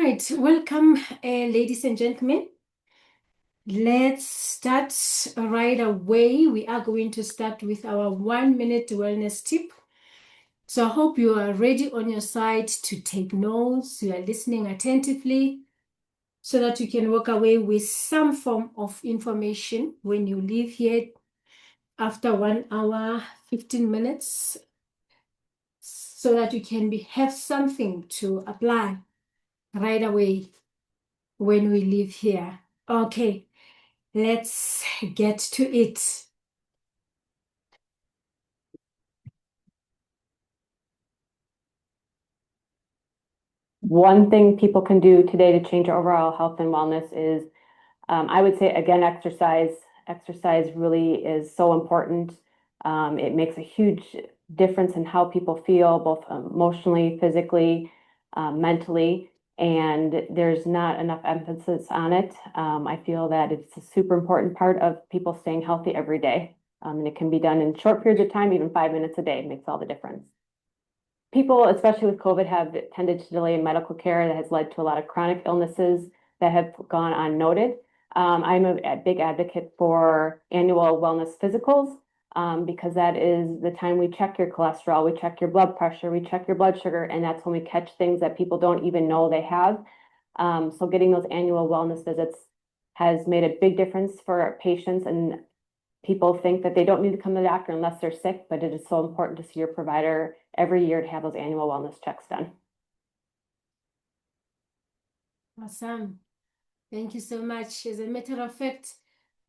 right, welcome, ladies and gentlemen. Let's start right away. We are going to start with our 1 minute wellness tip. So I hope you are ready on your side to take notes. You are listening attentively so that you can walk away with some form of information when you leave here after 1 hour, 15 minutes, so that you can have something to apply right away when we leave here. Okay, let's get to it. One thing people can do today to change their overall health and wellness is, I would say, again, exercise. Exercise really is so important. It makes a huge difference in how people feel, both emotionally, physically, mentally, and there's not enough emphasis on it. I feel that it's a super important part of people staying healthy every day. And it can be done in short periods of time, even 5 minutes a day makes all the difference. People, especially with COVID, have tended to delay medical care that has led to a lot of chronic illnesses that have gone unnoted. I'm a big advocate for annual wellness physicals because that is the time we check your cholesterol, we check your blood pressure, we check your blood sugar, and that's when we catch things that people don't even know they have. So getting those annual wellness visits has made a big difference for our patients, and people think that they don't need to come to the doctor unless they're sick, but it is so important to see your provider every year to have those annual wellness checks done. Awesome. Thank you so much. As a matter of fact,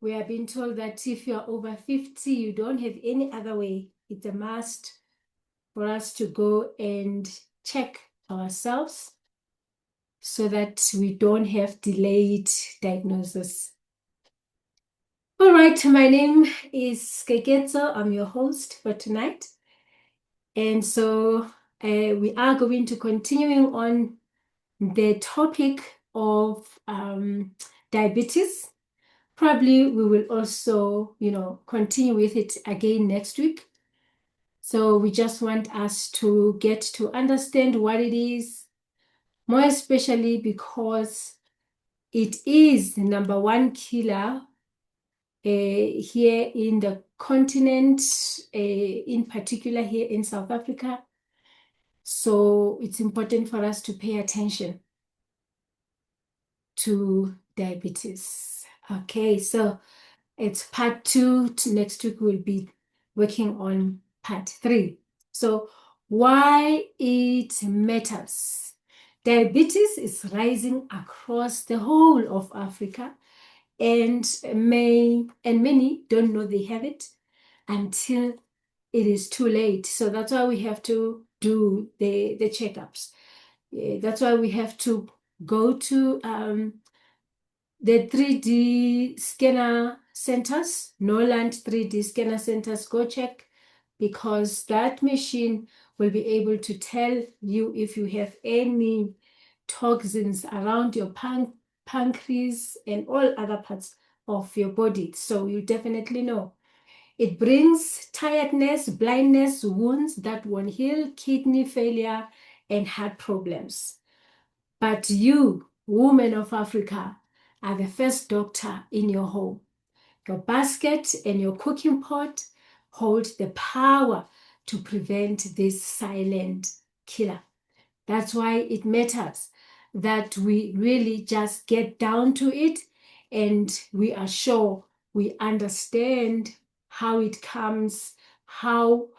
we are being told that if you are over 50, you don't have any other way. It's a must for us to go and check ourselves so that we don't have delayed diagnosis. All right, my name is Skeketso. I'm your host for tonight. And so we are going to continuing on the topic of diabetes. Probably we will also, continue with it again next week. So we just want us to get to understand what it is, more especially because it is the number one killer here in the continent, in particular here in South Africa. So it's important for us to pay attention to diabetes. Okay, so it's part 2. Next week we'll be working on part 3. So why it matters. Diabetes is rising across the whole of Africa, and many don't know they have it until it is too late. So that's why we have to do the checkups. That's why we have to go to the 3D scanner centers, Norland 3D scanner centers. Go check, because that machine will be able to tell you if you have any toxins around your pancreas and all other parts of your body. So you definitely know. It brings tiredness, blindness, wounds that won't heal, kidney failure, and heart problems. But you, women of Africa, are the first doctor in your home. Your basket and your cooking pot hold the power to prevent this silent killer. That's why it matters that we really just get down to it and we are sure we understand how it comes, how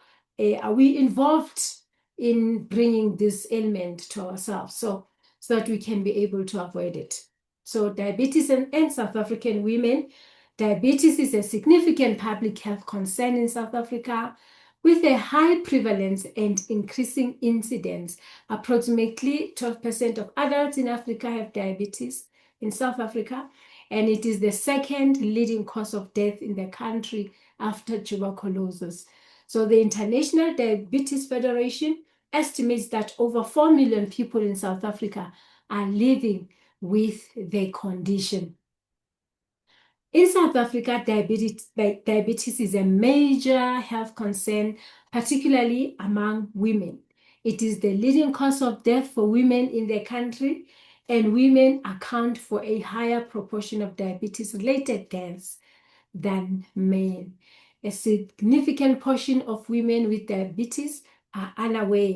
are we involved in bringing this ailment to ourselves, so that we can be able to avoid it. So diabetes and South African women, diabetes is a significant public health concern in South Africa with a high prevalence and increasing incidence. Approximately 12% of adults in Africa have diabetes in South Africa, and it is the second leading cause of death in the country after tuberculosis. So the International Diabetes Federation estimates that over 4 million people in South Africa are living with the condition. In South Africa, diabetes is a major health concern, particularly among women. It is the leading cause of death for women in the country, and women account for a higher proportion of diabetes-related deaths than men. A significant portion of women with diabetes are unaware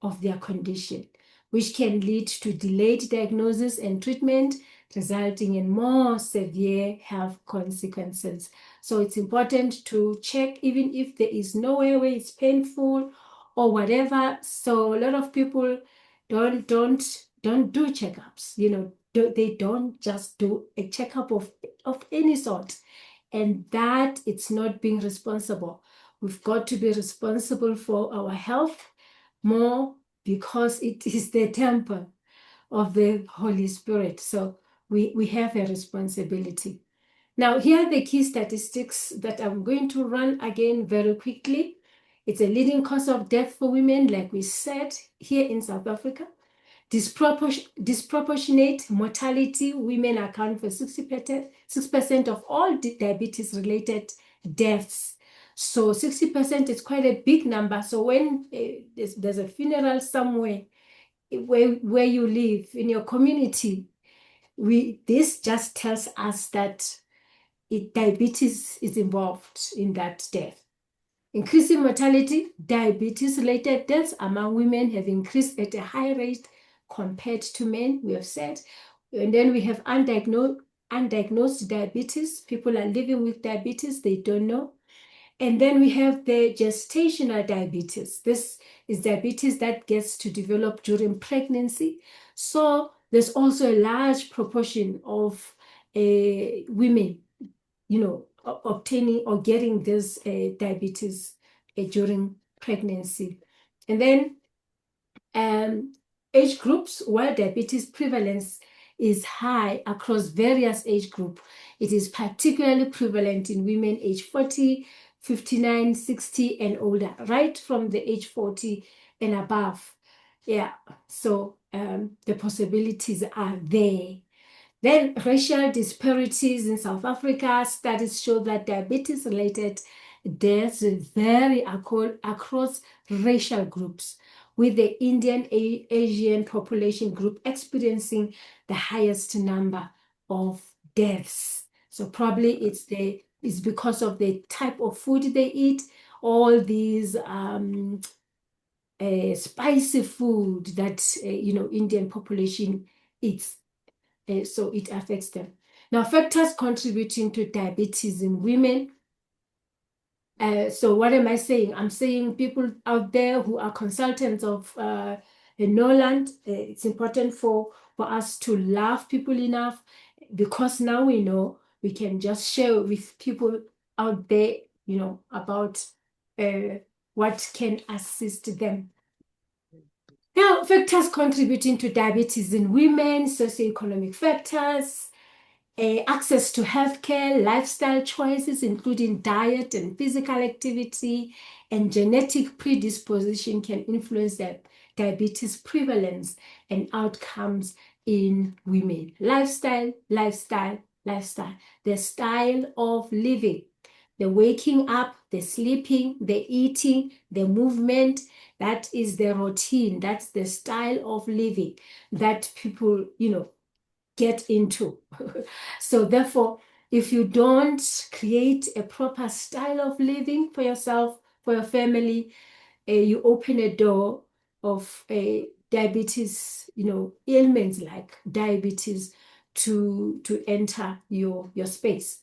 of their condition, which can lead to delayed diagnosis and treatment, resulting in more severe health consequences. So it's important to check even if there is nowhere where it's painful or whatever. So a lot of people don't do checkups. They don't just do a checkup of any sort, and that it's not being responsible. We've got to be responsible for our health more, because it is the temple of the Holy Spirit. So we have a responsibility. Now, here are the key statistics that I'm going to run again very quickly. It's a leading cause of death for women, like we said, here in South Africa. Disproportionate mortality, women account for 6% of all diabetes-related deaths. So 60% is quite a big number. So when there's a funeral somewhere where you live, in your community, this just tells us that diabetes is involved in that death. Increasing mortality, diabetes-related deaths among women have increased at a high rate compared to men, we have said. And then we have undiagnosed diabetes. People are living with diabetes, they don't know. And then we have the gestational diabetes. This is diabetes that gets to develop during pregnancy. So there's also a large proportion of women, obtaining or getting this diabetes during pregnancy. And then age groups, while diabetes prevalence is high across various age groups, it is particularly prevalent in women age 40, 59, 60 and older, right from the age 40 and above. Yeah, so the possibilities are there. Then racial disparities in South Africa. Studies show that diabetes-related deaths vary across racial groups, with the Indian Asian population group experiencing the highest number of deaths. So probably it's because of the type of food they eat, all these spicy food that Indian population eats. So it affects them. Now, factors contributing to diabetes in women. So what am I saying? I'm saying people out there who are consultants of Norland, it's important for us to love people enough, because now we know we can just share with people out there, about what can assist them. Now, factors contributing to diabetes in women, socioeconomic factors, access to healthcare, lifestyle choices, including diet and physical activity, and genetic predisposition can influence the diabetes prevalence and outcomes in women. Lifestyle. The style of living, the waking up, the sleeping, the eating, the movement, that is the routine. That's the style of living that people, get into. So therefore, if you don't create a proper style of living for yourself, for your family, you open a door of diabetes, ailments like diabetes to enter your space.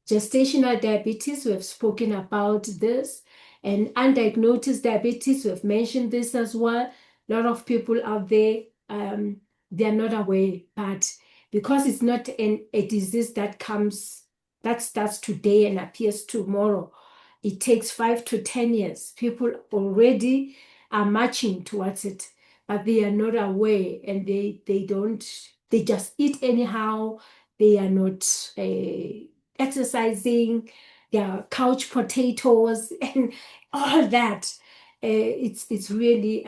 Gestational diabetes, we have spoken about this, and undiagnosed diabetes, we have mentioned this as well. A lot of people out there, they are not aware, but because it's not a disease that starts today and appears tomorrow, it takes 5 to 10 years. People already are marching towards it, but they are not aware, and they just eat anyhow. They are not exercising, their couch potatoes and all that. It's really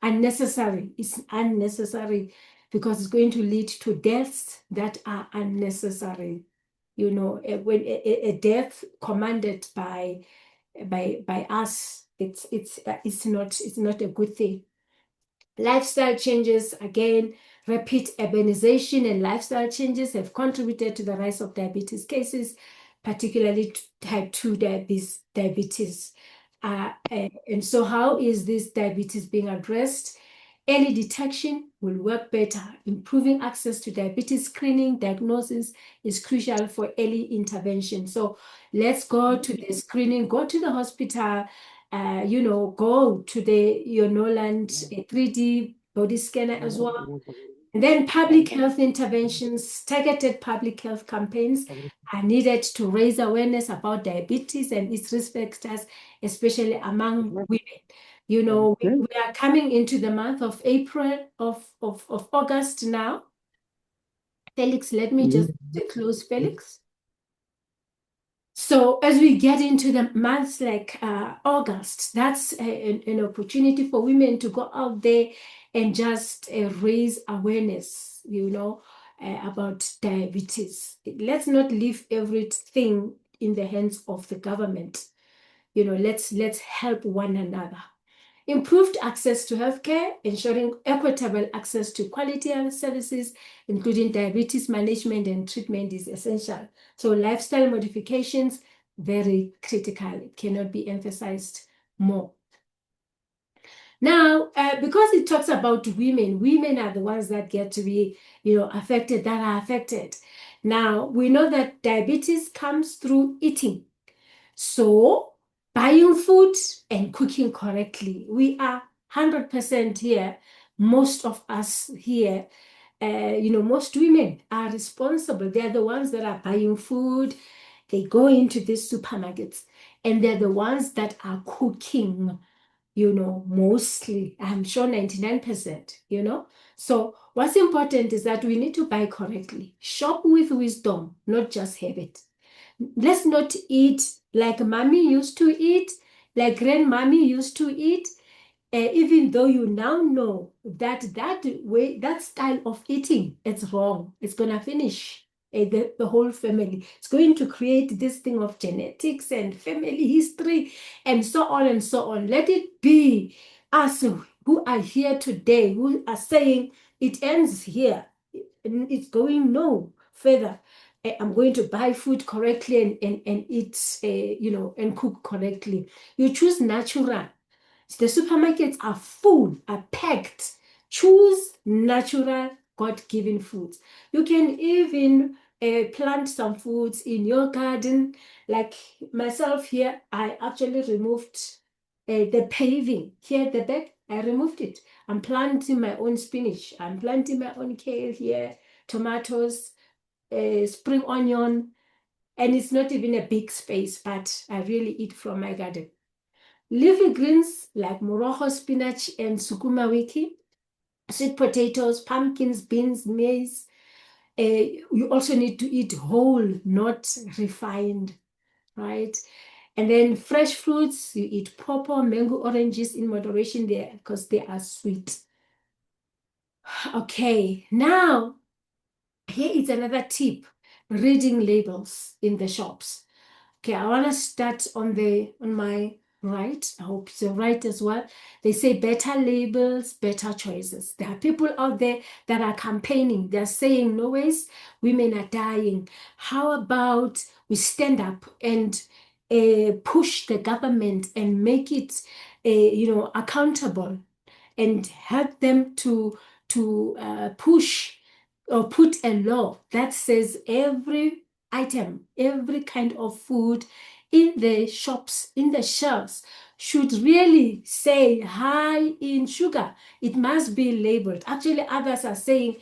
unnecessary. It's unnecessary because it's going to lead to deaths that are unnecessary. When a death commanded by us, it's not a good thing. Lifestyle changes, again, rapid urbanization and lifestyle changes have contributed to the rise of diabetes cases, particularly type 2 diabetes. And so how is this diabetes being addressed? Early detection will work better. Improving access to diabetes screening, diagnosis is crucial for early intervention. So let's go to the screening, go to the hospital, go to your Norland 3D body scanner as well. And then public health interventions, targeted public health campaigns are needed to raise awareness about diabetes and its risk factors, especially among women. We are coming into the month of April, of August now. Felix, let me just close Felix. So as we get into the months like August, that's an opportunity for women to go out there and just raise awareness, about diabetes. Let's not leave everything in the hands of the government. Let's help one another. Improved access to healthcare, ensuring equitable access to quality health services, including diabetes management and treatment, is essential. So lifestyle modifications, very critical. It cannot be emphasized more. Now, because it talks about women are the ones that get to be, affected, that are affected. Now, we know that diabetes comes through eating. So, buying food and cooking correctly. We are 100% here. Most of us here, most women are responsible. They're the ones that are buying food. They go into these supermarkets and they're the ones that are cooking, mostly. I'm sure 99%, So, what's important is that we need to buy correctly, shop with wisdom, not just have it. Let's not eat like mommy used to eat, like grandmommy used to eat, even though you now know that that style of eating, it's wrong. It's going to finish the whole family. It's going to create this thing of genetics and family history and so on and so on. Let it be us who are here today, who are saying it ends here. And it's going no further. I'm going to buy food correctly and eat, and cook correctly. You choose natural. The supermarkets are full, are packed. Choose natural, God-given foods. You can even plant some foods in your garden. Like myself here, I actually removed the paving here at the back. I removed it. I'm planting my own spinach. I'm planting my own kale here, tomatoes, spring onion, and it's not even a big space, but I really eat from my garden. Leafy greens like morojo, spinach, and sukuma wiki, sweet potatoes, pumpkins, beans, maize. You also need to eat whole, not refined, right? And then fresh fruits, you eat pawpaw, mango, oranges in moderation there because they are sweet. Okay, now here is another tip, reading labels in the shops. Okay, I want to start on my right. I hope it's right as well. They say better labels, better choices. There are people out there that are campaigning. They're saying no ways, women are dying. How about we stand up and push the government and make it, accountable and help them to push or put a law that says every item, every kind of food in the shops, in the shelves, should really say high in sugar. It must be labeled. Actually, others are saying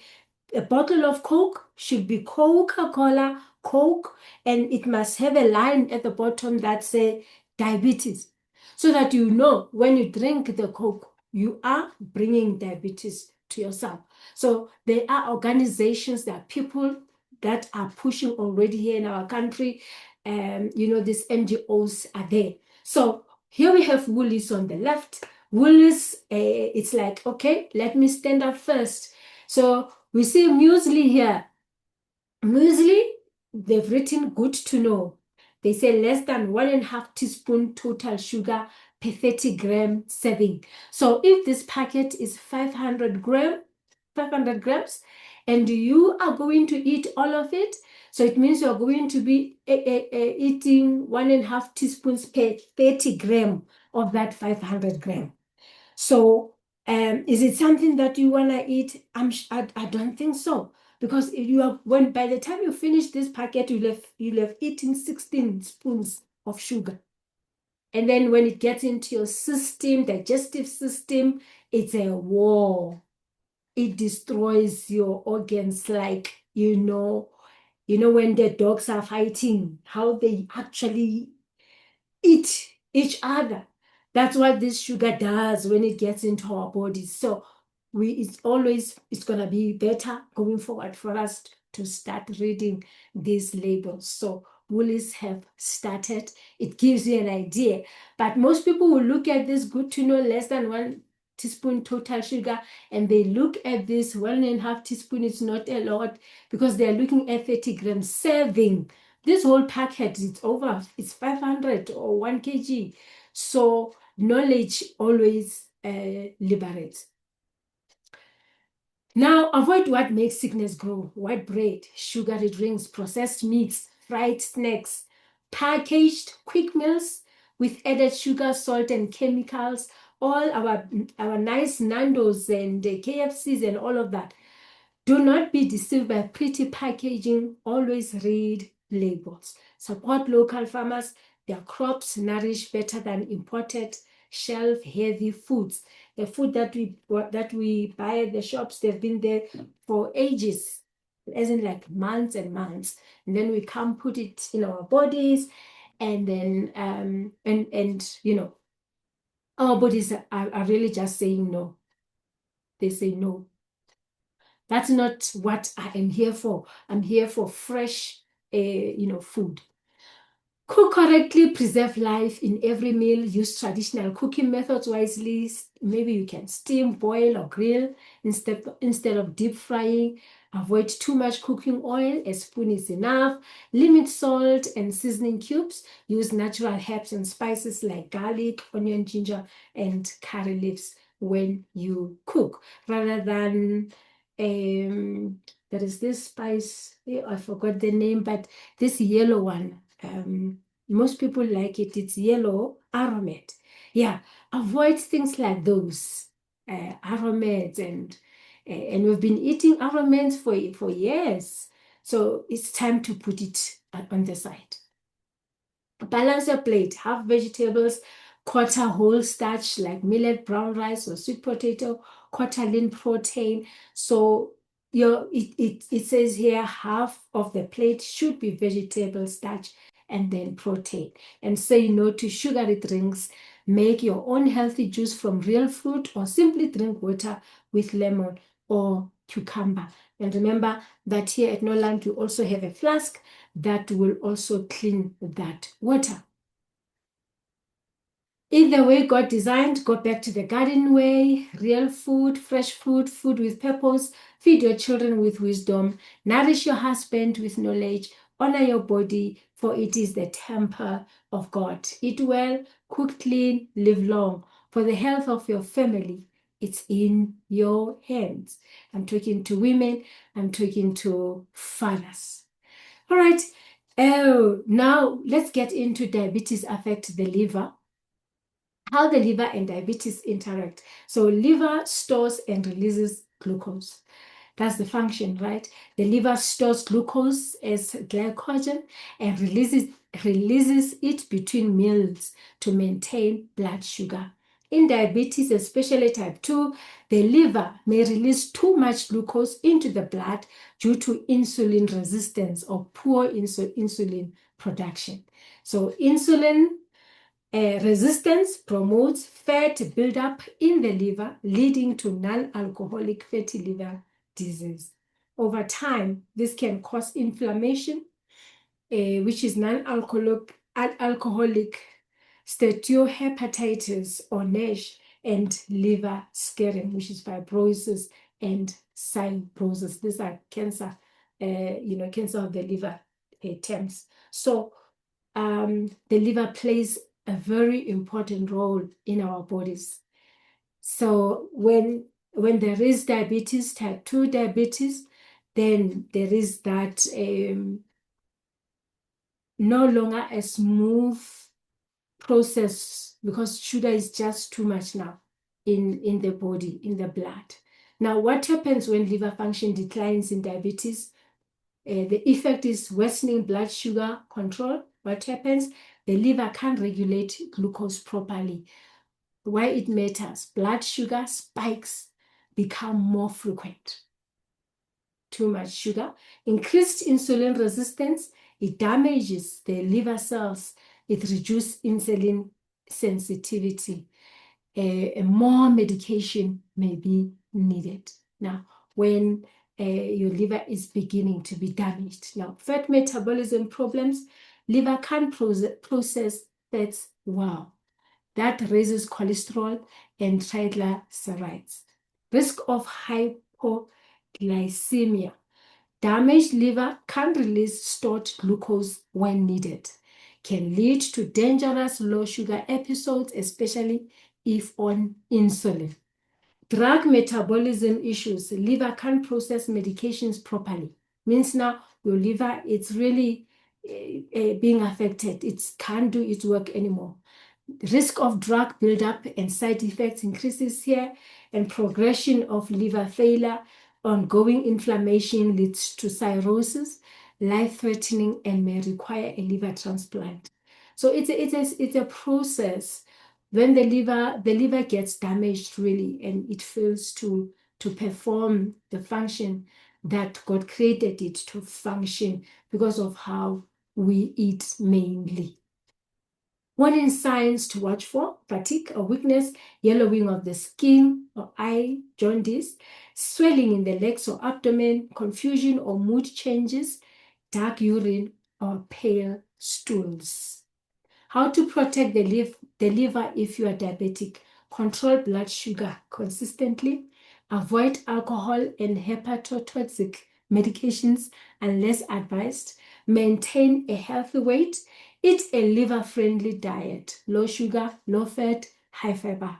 a bottle of Coke should be Coca-Cola, Coke, and it must have a line at the bottom that say diabetes, so that you know when you drink the Coke, you are bringing diabetes to yourself. So there are organizations, there are people that are pushing already here in our country. These NGOs are there. So here we have Woolies on the left. Woolies, it's like, okay, let me stand up first. So we see muesli here. Muesli, they've written good to know. They say less than 1.5 teaspoon total sugar per 30-gram serving. So if this packet is 500 grams, and you are going to eat all of it, so it means you're going to be eating 1.5 teaspoons per 30 gram of that 500 gram. So is it something that you want to eat? I don't think so. Because if you have, when by the time you finish this packet, you'll have eaten 16 spoons of sugar. And then when it gets into your system, digestive system, it's a war. It destroys your organs like, when the dogs are fighting, how they actually eat each other. That's what this sugar does when it gets into our bodies. So it's gonna be better going forward for us to start reading these labels. So Woolies have started. It gives you an idea. But most people will look at this good to know less than 1 teaspoon total sugar, and they look at this 1.5 teaspoon. It's not a lot because they're looking at 30 grams serving. This whole packet, it's 500 or 1 kg. So knowledge always liberates. Now, avoid what makes sickness grow. White bread, sugary drinks, processed meats, fried snacks, packaged quick meals with added sugar, salt, and chemicals. All our nice Nando's and KFCs and all of that. Do not be deceived by pretty packaging. Always read labels. Support local farmers. Their crops nourish better than imported shelf-heavy foods. The food that we buy at the shops, they've been there for ages, as in like months and months. And then we come put it in our bodies, and then our bodies are really just saying no. They say no. That's not what I am here for. I'm here for fresh, food. Cook correctly, preserve life in every meal. Use traditional cooking methods wisely. Maybe you can steam, boil, or grill instead of deep frying. Avoid too much cooking oil. A spoon is enough. Limit salt and seasoning cubes. Use natural herbs and spices like garlic, onion, ginger, and curry leaves when you cook, rather than there is this spice, I forgot the name, but this yellow one. Most people like it. It's yellow aromat. Yeah, avoid things like those aromats, and we've been eating aromats for years. So it's time to put it on the side. Balance your plate. Have vegetables, quarter whole starch like millet, brown rice, or sweet potato, quarter lean protein. So it says here half of the plate should be vegetable starch and then protein. And say no to sugary drinks. Make your own healthy juice from real fruit, or simply drink water with lemon or cucumber. And remember that here at Norland, we also have a flask that will also clean that water. Eat the way God designed. Go back to the garden way. Real food, fresh food, food with purpose. Feed your children with wisdom. Nourish your husband with knowledge. Honor your body, for it is the temple of God. Eat well, cook clean, live long. For the health of your family, it's in your hands. I'm talking to women. I'm talking to fathers. All right. Oh, now let's get into diabetes affect the liver. How the liver and diabetes interact. So liver stores and releases glucose. That's the function, right? The liver stores glucose as glycogen and releases it between meals to maintain blood sugar. In diabetes, especially type 2, the liver may release too much glucose into the blood due to insulin resistance or poor insulin production. So insulin resistance promotes fat buildup in the liver, leading to non-alcoholic fatty liver disease. Over time, this can cause inflammation, which is non-alcoholic steatohepatitis or NASH, and liver scarring, which is fibrosis and cirrhosis. These are cancer, cancer of the liver terms. So the liver plays a very important role in our bodies. So when there is diabetes, type 2 diabetes, then there is that no longer a smooth process because sugar is just too much now in the body, in the blood. Now, what happens when liver function declines in diabetes? The effect is worsening blood sugar control. What happens? The liver can't regulate glucose properly. Why it matters? Blood sugar spikes become more frequent. Too much sugar, increased insulin resistance, it damages the liver cells, it reduces insulin sensitivity. More medication may be needed. Now, when your liver is beginning to be damaged. Now, fat metabolism problems, liver can't process fats well. That raises cholesterol and triglycerides. Risk of hypoglycemia. Damaged liver can't release stored glucose when needed. Can lead to dangerous low sugar episodes, especially if on insulin. Drug metabolism issues. Liver can't process medications properly. Means now your liver, it's really being affected. It can't do its work anymore. Risk of drug buildup and side effects increases here, and progression of liver failure, ongoing inflammation leads to cirrhosis, life-threatening, and may require a liver transplant. So it's a process. When the liver gets damaged really, and it fails to perform the function that God created it to function because of how we eat mainly. Warning signs to watch for: fatigue or weakness, yellowing of the skin or eye, jaundice, swelling in the legs or abdomen, confusion or mood changes, dark urine or pale stools. How to protect the liver if you are diabetic: control blood sugar consistently, avoid alcohol and hepatotoxic medications unless advised, maintain a healthy weight, eat a liver-friendly diet, low sugar, low fat, high fiber.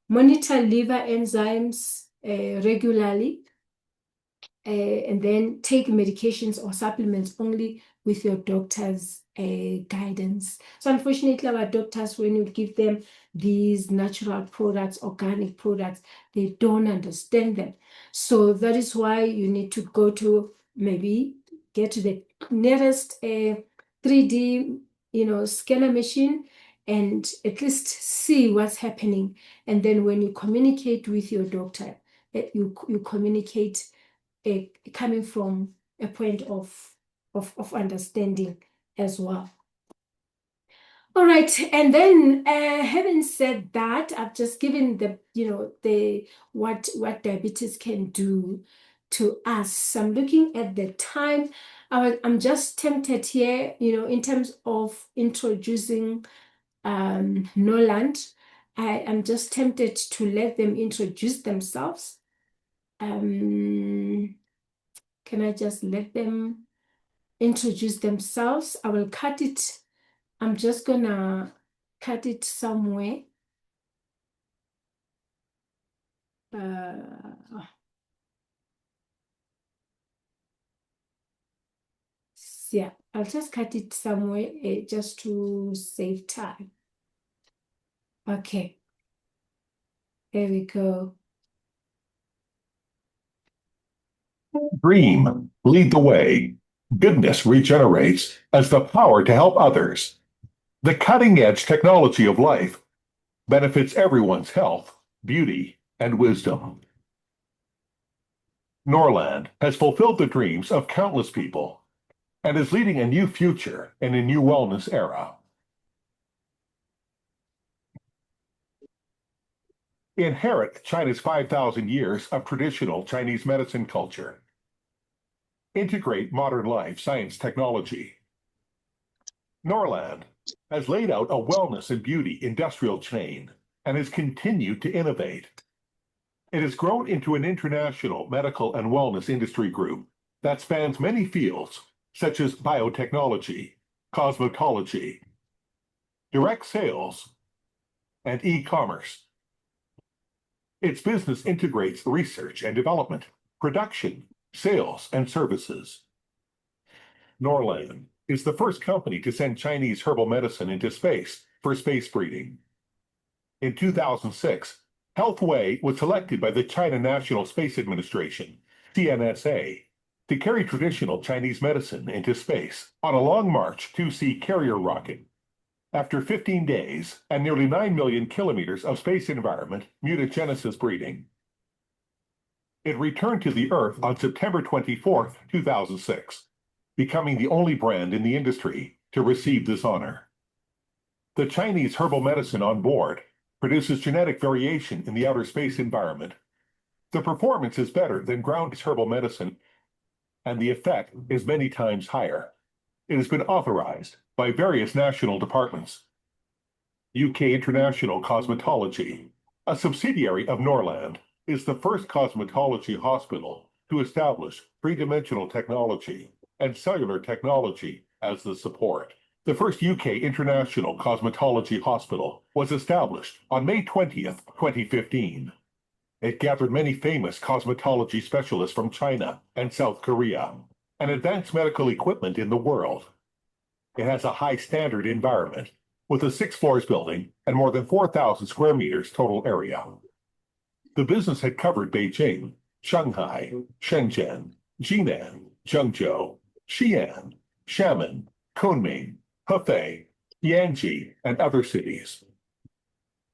Monitor liver enzymes regularly, and then take medications or supplements only with your doctor's guidance. So unfortunately, our doctors, when you give them these natural products, organic products, they don't understand them. So that is why you need to go to maybe get to the nearest 3D, scanner machine and at least see what's happening. And then when you communicate with your doctor, you communicate coming from a point of understanding as well. All right, and then having said that, I've just given the what diabetes can do to us. I'm looking at the time. I'm just tempted here, in terms of introducing Norland. I am just tempted to let them introduce themselves. Can I just let them introduce themselves? I will cut it. I'm just gonna cut it somewhere. Yeah, I'll just cut it somewhere just to save time. Okay, there we go. Dream, lead the way. Goodness regenerates as the power to help others. The cutting edge technology of life benefits everyone's health, beauty, and wisdom. Norland has fulfilled the dreams of countless people and is leading a new future in a new wellness era. Inherit China's 5,000 years of traditional Chinese medicine culture. Integrate modern life science technology. Norland has laid out a wellness and beauty industrial chain and has continued to innovate. It has grown into an international medical and wellness industry group that spans many fields, such as biotechnology, cosmetology, direct sales, and e-commerce. Its business integrates research and development, production, sales, and services. Norland is the first company to send Chinese herbal medicine into space for space breeding. In 2006, Healthway was selected by the China National Space Administration, CNSA, to carry traditional Chinese medicine into space on a Long March 2C carrier rocket. After 15 days and nearly 9 million kilometers of space environment mutagenesis breeding, it returned to the Earth on September 24, 2006, becoming the only brand in the industry to receive this honor. The Chinese herbal medicine on board produces genetic variation in the outer space environment. The performance is better than ground herbal medicine, and the effect is many times higher. It has been authorized by various national departments. UK International Cosmetology, a subsidiary of Norland, is the first cosmetology hospital to establish three-dimensional technology and cellular technology as the support. The first UK International Cosmetology Hospital was established on May 20th, 2015. It gathered many famous cosmetology specialists from China and South Korea and advanced medical equipment in the world. It has a high standard environment with a 6 floors building and more than 4,000 square meters total area. The business had covered Beijing, Shanghai, Shenzhen, Jinan, Zhengzhou, Xi'an, Xiamen, Kunming, Hefei, Yanji, and other cities.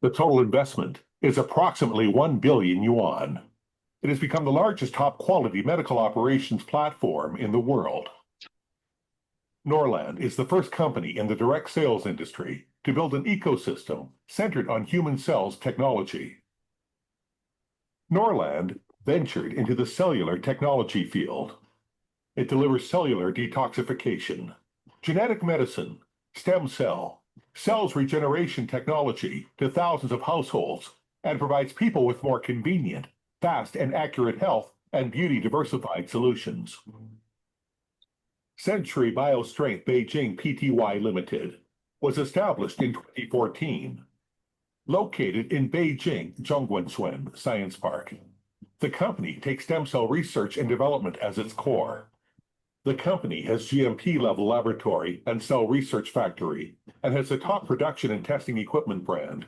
The total investment is approximately 1 billion yuan. It has become the largest top-quality medical operations platform in the world. Norland is the first company in the direct sales industry to build an ecosystem centered on human cells technology. Norland ventured into the cellular technology field. It delivers cellular detoxification, genetic medicine, stem cell, cells regeneration technology to thousands of households, and provides people with more convenient, fast, and accurate health and beauty diversified solutions. Century BioStrength Beijing Pty Limited was established in 2014. Located in Beijing Zhongguancun Science Park, the company takes stem cell research and development as its core. The company has GMP-level laboratory and cell research factory and has a top production and testing equipment brand.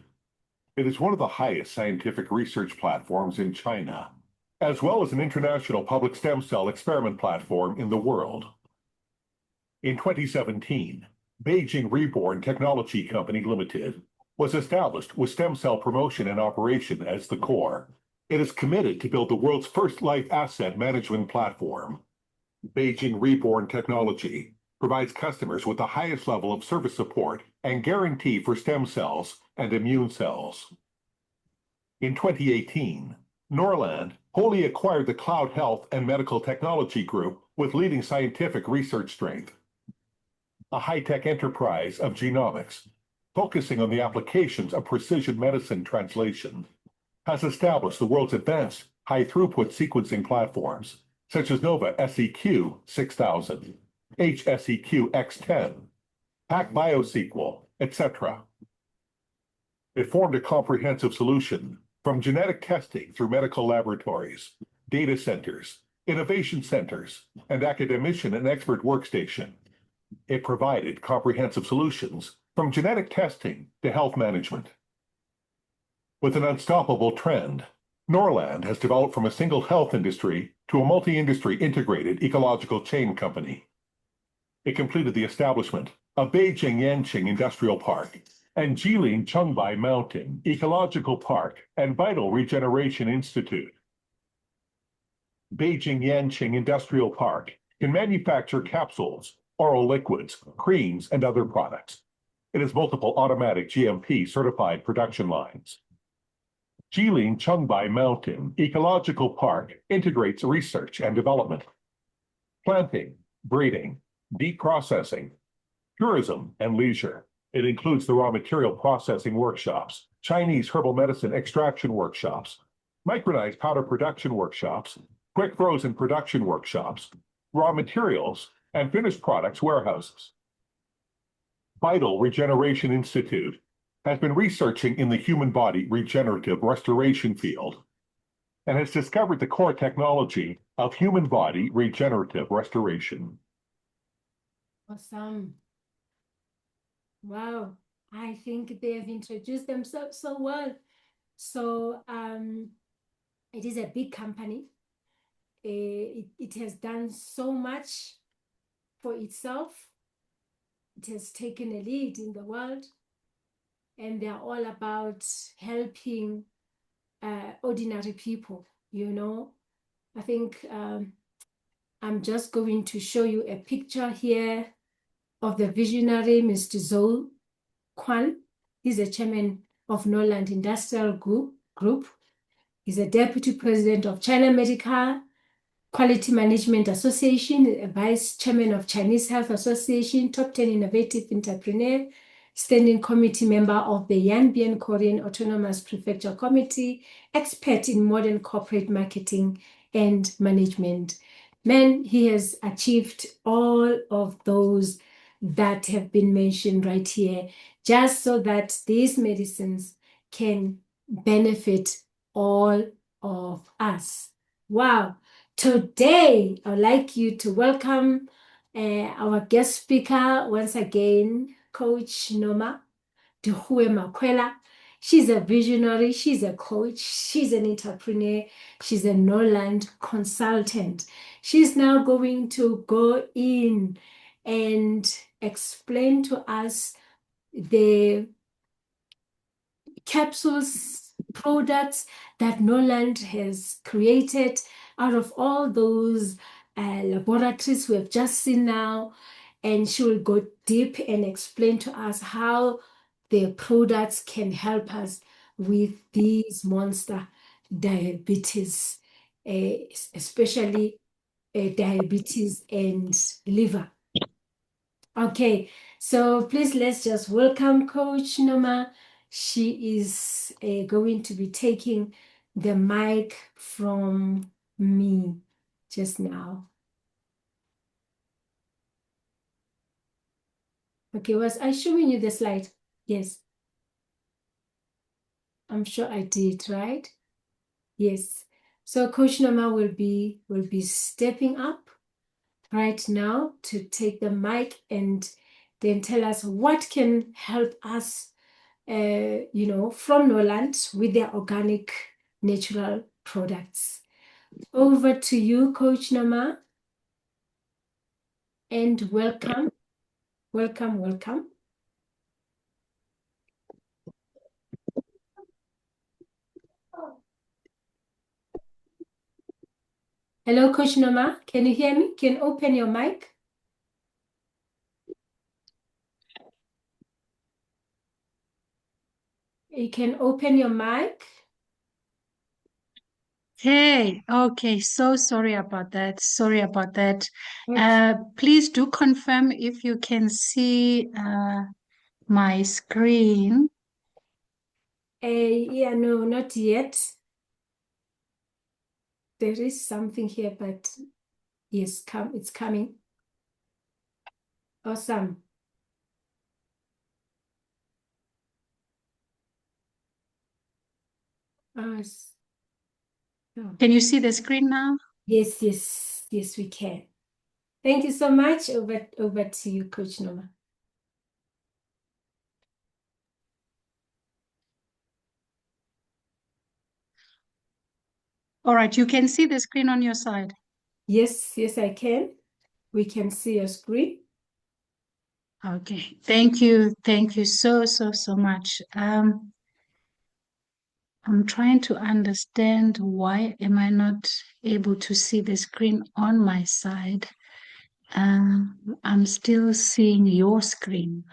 It is one of the highest scientific research platforms in China, as well as an international public stem cell experiment platform in the world. In 2017, Beijing Reborn Technology Company Limited was established with stem cell promotion and operation as the core. It is committed to build the world's first life asset management platform. Beijing Reborn Technology provides customers with the highest level of service support and guarantee for stem cells and immune cells. In 2018, Norland wholly acquired the Cloud Health and Medical Technology Group with leading scientific research strength. A high-tech enterprise of genomics, focusing on the applications of precision medicine translation, has established the world's advanced high-throughput sequencing platforms, such as Nova SEQ 6000, HSEQ X10, PacBioSequel, etc. It formed a comprehensive solution from genetic testing through medical laboratories, data centers, innovation centers, and academician and expert workstation. It provided comprehensive solutions from genetic testing to health management. With an unstoppable trend, Norland has developed from a single health industry to a multi-industry integrated ecological chain company. It completed the establishment of Beijing Yanqing Industrial Park and Jilin Chengbai Mountain Ecological Park and Vital Regeneration Institute. Beijing Yanqing Industrial Park can manufacture capsules, oral liquids, creams, and other products. It has multiple automatic GMP certified production lines. Jilin Chengbai Mountain Ecological Park integrates research and development, planting, breeding, deep processing, tourism, and leisure. It includes the raw material processing workshops, Chinese herbal medicine extraction workshops, micronized powder production workshops, quick frozen production workshops, raw materials, and finished products warehouses. Vital Regeneration Institute has been researching in the human body regenerative restoration field and has discovered the core technology of human body regenerative restoration. Awesome. Wow. I think they have introduced themselves so well. So it is a big company. It has done so much for itself. It has taken a lead in the world, and they're all about helping ordinary people, you know. I think I'm just going to show you a picture here of the visionary Mr. Zhou Quan. He's a chairman of Norland Industrial Group. He's a deputy president of China Medical Quality Management Association, a vice chairman of Chinese Health Association, top 10 innovative entrepreneur, standing committee member of the Yanbian Korean Autonomous Prefecture Committee, expert in modern corporate marketing and management. Man, he has achieved all of those that have been mentioned right here, just so that these medicines can benefit all of us. Wow. Today, I'd like you to welcome our guest speaker once again, Coach Noma Duhue Makwela. She's a visionary, she's a coach, she's an entrepreneur, she's a Norland consultant. She's now going to go in and explain to us the capsules products that Norland has created out of all those laboratories we have just seen now. And she will go deep and explain to us how the products can help us with these monster diabetes, especially diabetes and liver. Okay, so please let's just welcome Coach Noma. She is going to be taking the mic from me just now. Okay, was I showing you the slide? Yes. I'm sure I did, right? Yes. So Coach Noma will be stepping up right now to take the mic and then tell us what can help us from Norland with their organic natural products. Over to you, Coach Nama, and welcome, welcome, welcome. Hello, Coach Nama, can you hear me? Can you open your mic? You can open your mic. Hey, okay, so sorry about that. Sorry about that. Please do confirm if you can see my screen. Yeah, no, not yet. There is something here, but yes, it's coming. Awesome. Can you see the screen now? Yes, yes, yes, we can. Thank you so much. Over to you, Coach Noma. All right, you can see the screen on your side. Yes, yes, I can. We can see your screen. Okay, thank you. Thank you so much. I'm trying to understand why am I not able to see the screen on my side. I'm still seeing your screen.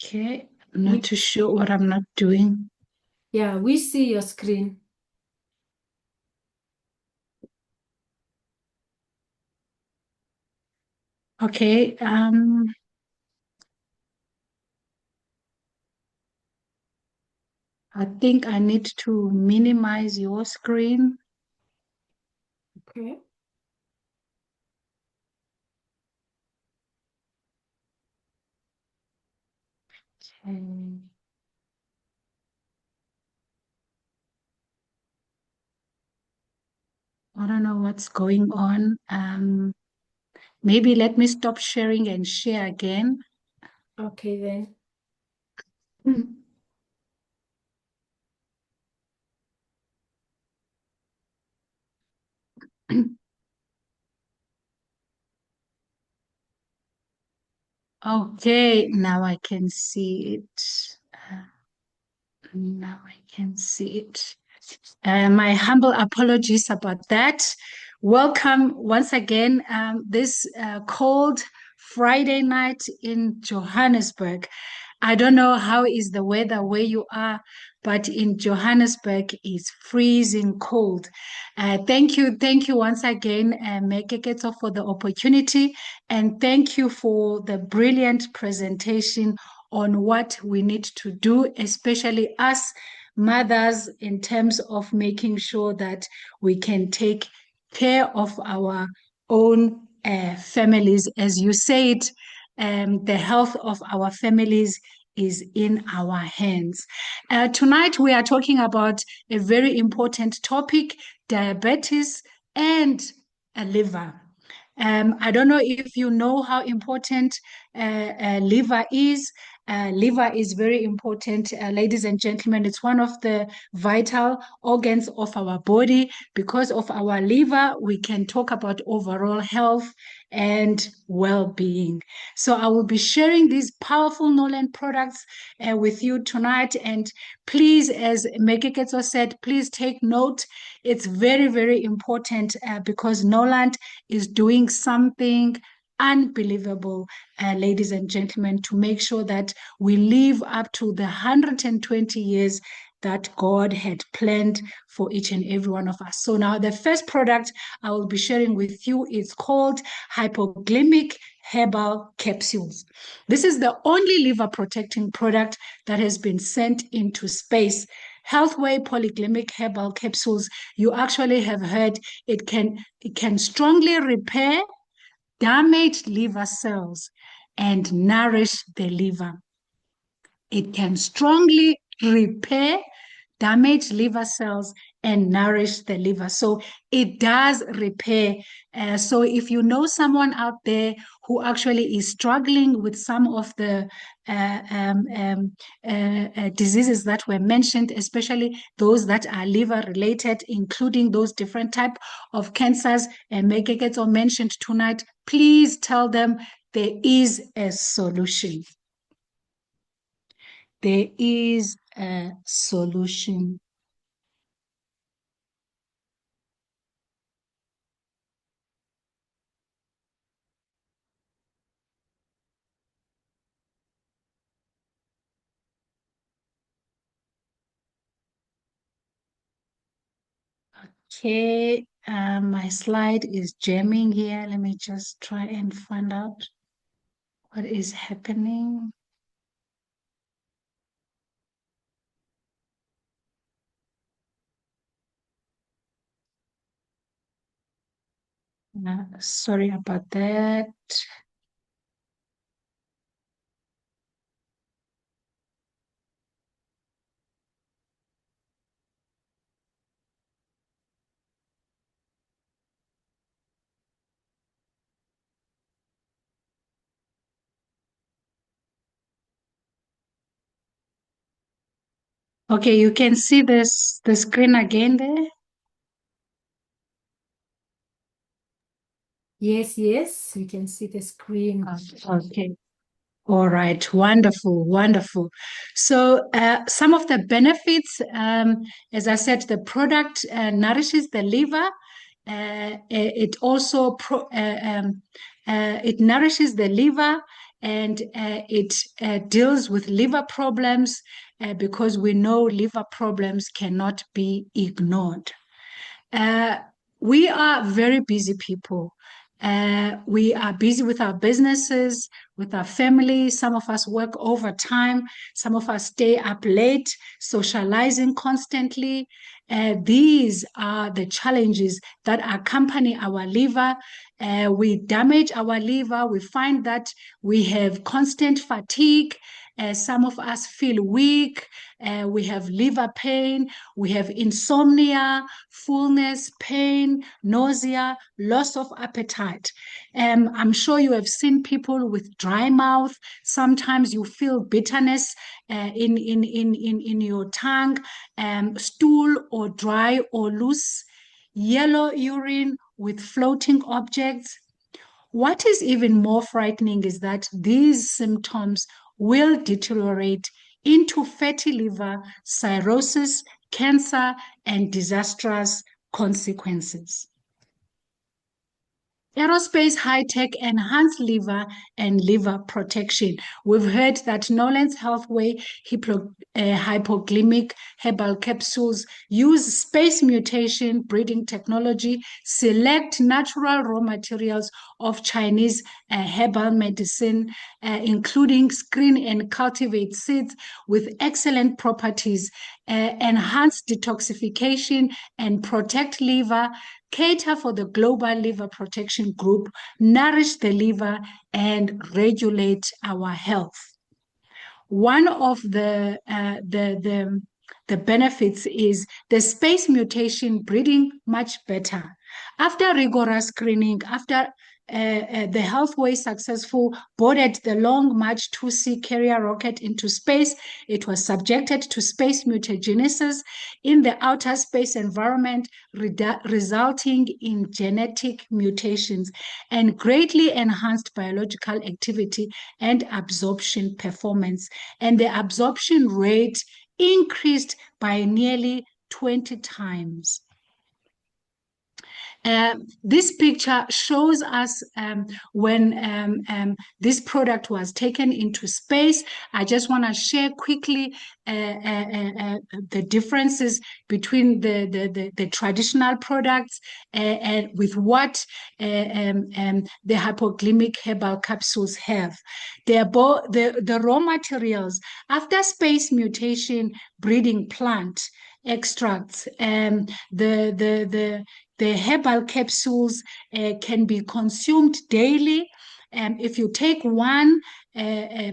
Okay, I'm not too sure what I'm not doing. Yeah, we see your screen. Okay, I think I need to minimize your screen. Okay. Okay. I don't know what's going on. Maybe let me stop sharing and share again. Okay then. Okay, now I can see it. Now I can see it. My humble apologies about that. Welcome once again. This cold Friday night in Johannesburg. I don't know how is the weather where you are, but in Johannesburg it's freezing cold. Thank you once again, Mekeketo, for the opportunity, and thank you for the brilliant presentation on what we need to do, especially us mothers, in terms of making sure that we can take care of our own families. As you said, the health of our families is in our hands. Tonight, we are talking about a very important topic: diabetes and a liver. I don't know if you know how important liver is. Liver is very important, ladies and gentlemen. It's one of the vital organs of our body. Because of our liver, we can talk about overall health and well-being. So I will be sharing these powerful Norland products with you tonight. And please, as Mekeketo said, please take note. It's very, very important because Norland is doing something unbelievable, ladies and gentlemen, to make sure that we live up to the 120 years that God had planned for each and every one of us. So now the first product I will be sharing with you is called Hypoglycemic Herbal Capsules. This is the only liver protecting product that has been sent into space. Healthway Polyglymic Herbal Capsules, you actually have heard it can strongly repair damaged liver cells and nourish the liver. It can strongly repair damaged liver cells and nourish the liver. So it does repair. So if you know someone out there who actually is struggling with some of the diseases that were mentioned, especially those that are liver related, including those different type of cancers and Mekeketo mentioned tonight, please tell them there is a solution. There is a solution. Okay, my slide is jamming here. Let me just try and find out what is happening. Sorry about that. Okay, you can see the screen again there. Yes, yes, we can see the screen. Okay. All right, wonderful, wonderful. So, some of the benefits, as I said, the product nourishes the liver. It also it nourishes the liver, and it deals with liver problems because we know liver problems cannot be ignored. Uh, we are very busy people. We are busy with our businesses. with our family. Some of us work overtime. Some of us stay up late, socializing constantly. These are the challenges that accompany our liver. We damage our liver. We find that we have constant fatigue. Some of us feel weak. We have liver pain. We have insomnia, fullness, pain, nausea, loss of appetite. I'm sure you have seen people with dry mouth. Sometimes you feel bitterness in your tongue, stool or dry or loose, yellow urine with floating objects. What is even more frightening is that these symptoms will deteriorate into fatty liver, cirrhosis, cancer, and disastrous consequences. Aerospace high-tech enhanced liver and liver protection. We've heard that Norland's Healthway hypoglycemic herbal capsules use space mutation breeding technology, select natural raw materials of Chinese herbal medicine, including screen and cultivate seeds with excellent properties, enhance detoxification and protect liver, cater for the global liver protection group, nourish the liver, and regulate our health. One of the benefits is the space mutation breeding much better. After rigorous screening, after the Healthway successful boarded the Long March 2C carrier rocket into space, it was subjected to space mutagenesis in the outer space environment, resulting in genetic mutations and greatly enhanced biological activity and absorption performance. And the absorption rate increased by nearly 20 times. This picture shows us when this product was taken into space. I just want to share quickly the differences between the traditional products and with what the hypoglycemic herbal capsules have. The raw materials after space mutation breeding plant extracts, the herbal capsules can be consumed daily. If you take one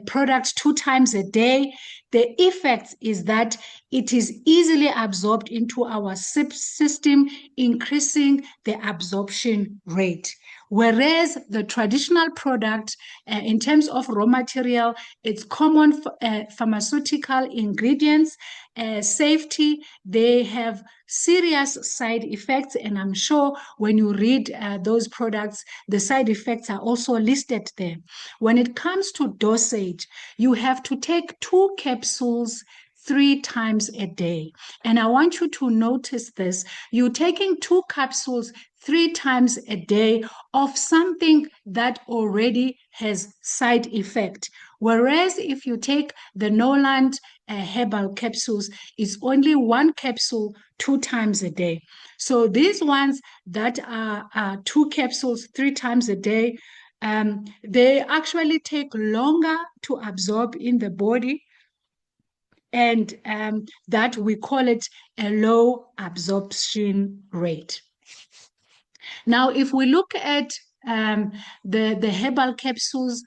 product 2 times a day, the effect is that it is easily absorbed into our system, increasing the absorption rate. Whereas the traditional product, in terms of raw material, it's common pharmaceutical ingredients, safety, they have serious side effects, and I'm sure when you read those products, the side effects are also listed there. When it comes to dosage, you have to take 2 capsules 3 times a day. And I want you to notice this. You're taking 2 capsules 3 times a day of something that already has side effect. Whereas if you take the Norland herbal capsules, it's only 1 capsule 2 times a day. So these ones that are 2 capsules 3 times a day, they actually take longer to absorb in the body, and that we call it a low absorption rate. Now, if we look at the herbal capsules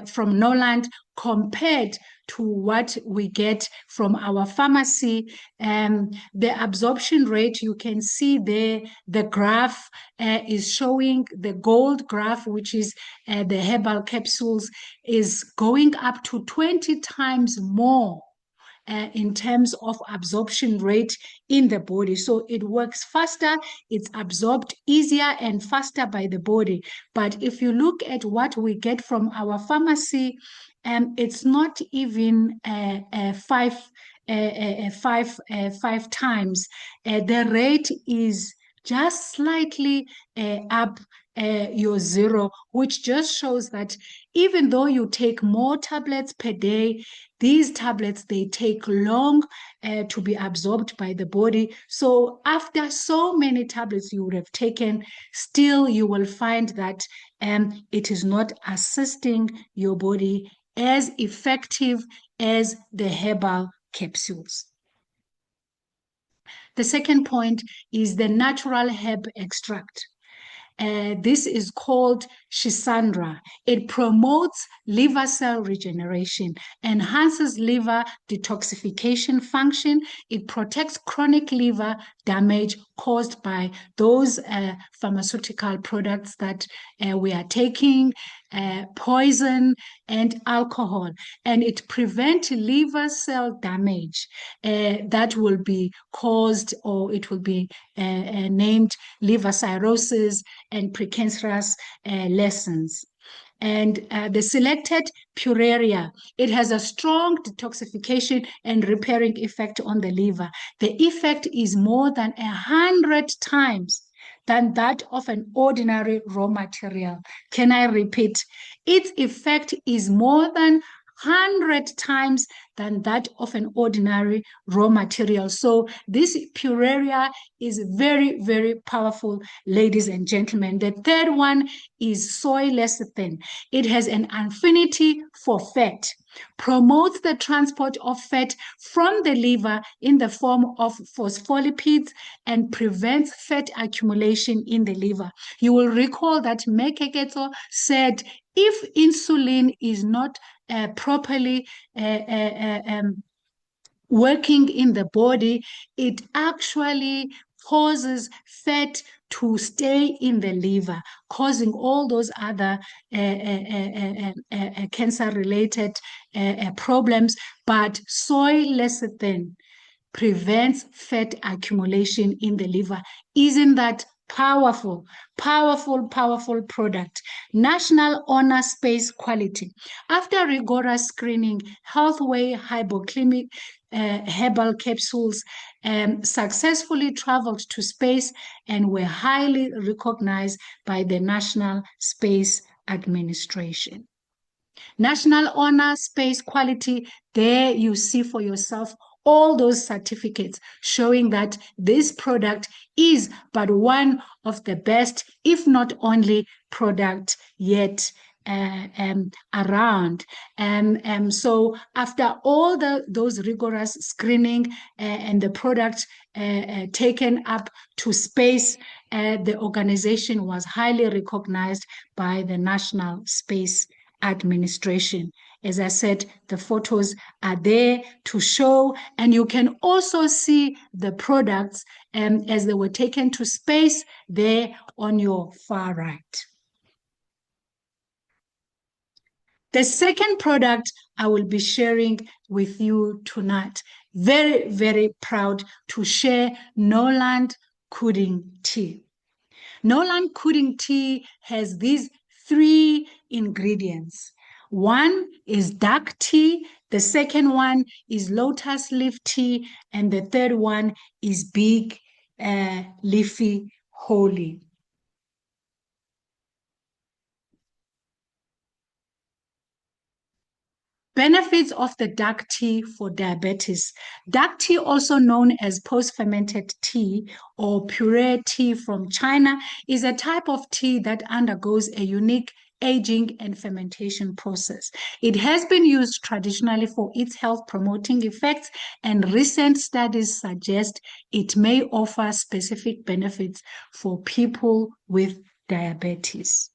from Norland compared to what we get from our pharmacy, the absorption rate, you can see there, the graph is showing the gold graph, which is the herbal capsules, is going up to 20 times more in terms of absorption rate in the body. So it works faster, it's absorbed easier and faster by the body. But if you look at what we get from our pharmacy, it's not even 5 times. The rate is just slightly up your zero, which just shows that even though you take more tablets per day, these tablets, they take long to be absorbed by the body. So after so many tablets you would have taken, still you will find that it is not assisting your body as effective as the herbal capsules. The second point is the natural herb extract. This is called Shisandra. It promotes liver cell regeneration, enhances liver detoxification function. It protects chronic liver damage caused by those pharmaceutical products that we are taking, poison and alcohol. And it prevents liver cell damage that will be caused, or it will be named liver cirrhosis and precancerous lesions. And the selected Pureria, it has a strong detoxification and repairing effect on the liver. The effect is more than 100 times than that of an ordinary raw material. Can I repeat? Its effect is more than 100 times than that of an ordinary raw material. So this Pureria is very, very powerful, ladies and gentlemen. The third one is soy lecithin. It has an affinity for fat, promotes the transport of fat from the liver in the form of phospholipids, and prevents fat accumulation in the liver. You will recall that Mekeketo said if insulin is not properly working in the body, it actually causes fat to stay in the liver, causing all those other cancer-related problems. But soy lecithin prevents fat accumulation in the liver. Isn't that powerful, powerful, powerful product? National honor space quality. After rigorous screening, Healthway hypoclimic herbal capsules successfully traveled to space and were highly recognized by the National Space Administration. National honor space quality, there you see for yourself all those certificates showing that this product is but one of the best, if not only, product yet around. So after all those rigorous screening and the product taken up to space, the organization was highly recognized by the National Space Administration. As I said, the photos are there to show, and you can also see the products as they were taken to space there on your far right. The second product I will be sharing with you tonight, very, very proud to share Norland Kuding tea. Norland Kuding tea has these 3 ingredients. One is dark tea, the second one is lotus leaf tea, and the third one is big leafy holy. Benefits of the dark tea for diabetes. Dark tea, also known as post-fermented tea or puree tea from China, is a type of tea that undergoes a unique aging and fermentation process. It has been used traditionally for its health-promoting effects, and recent studies suggest it may offer specific benefits for people with diabetes.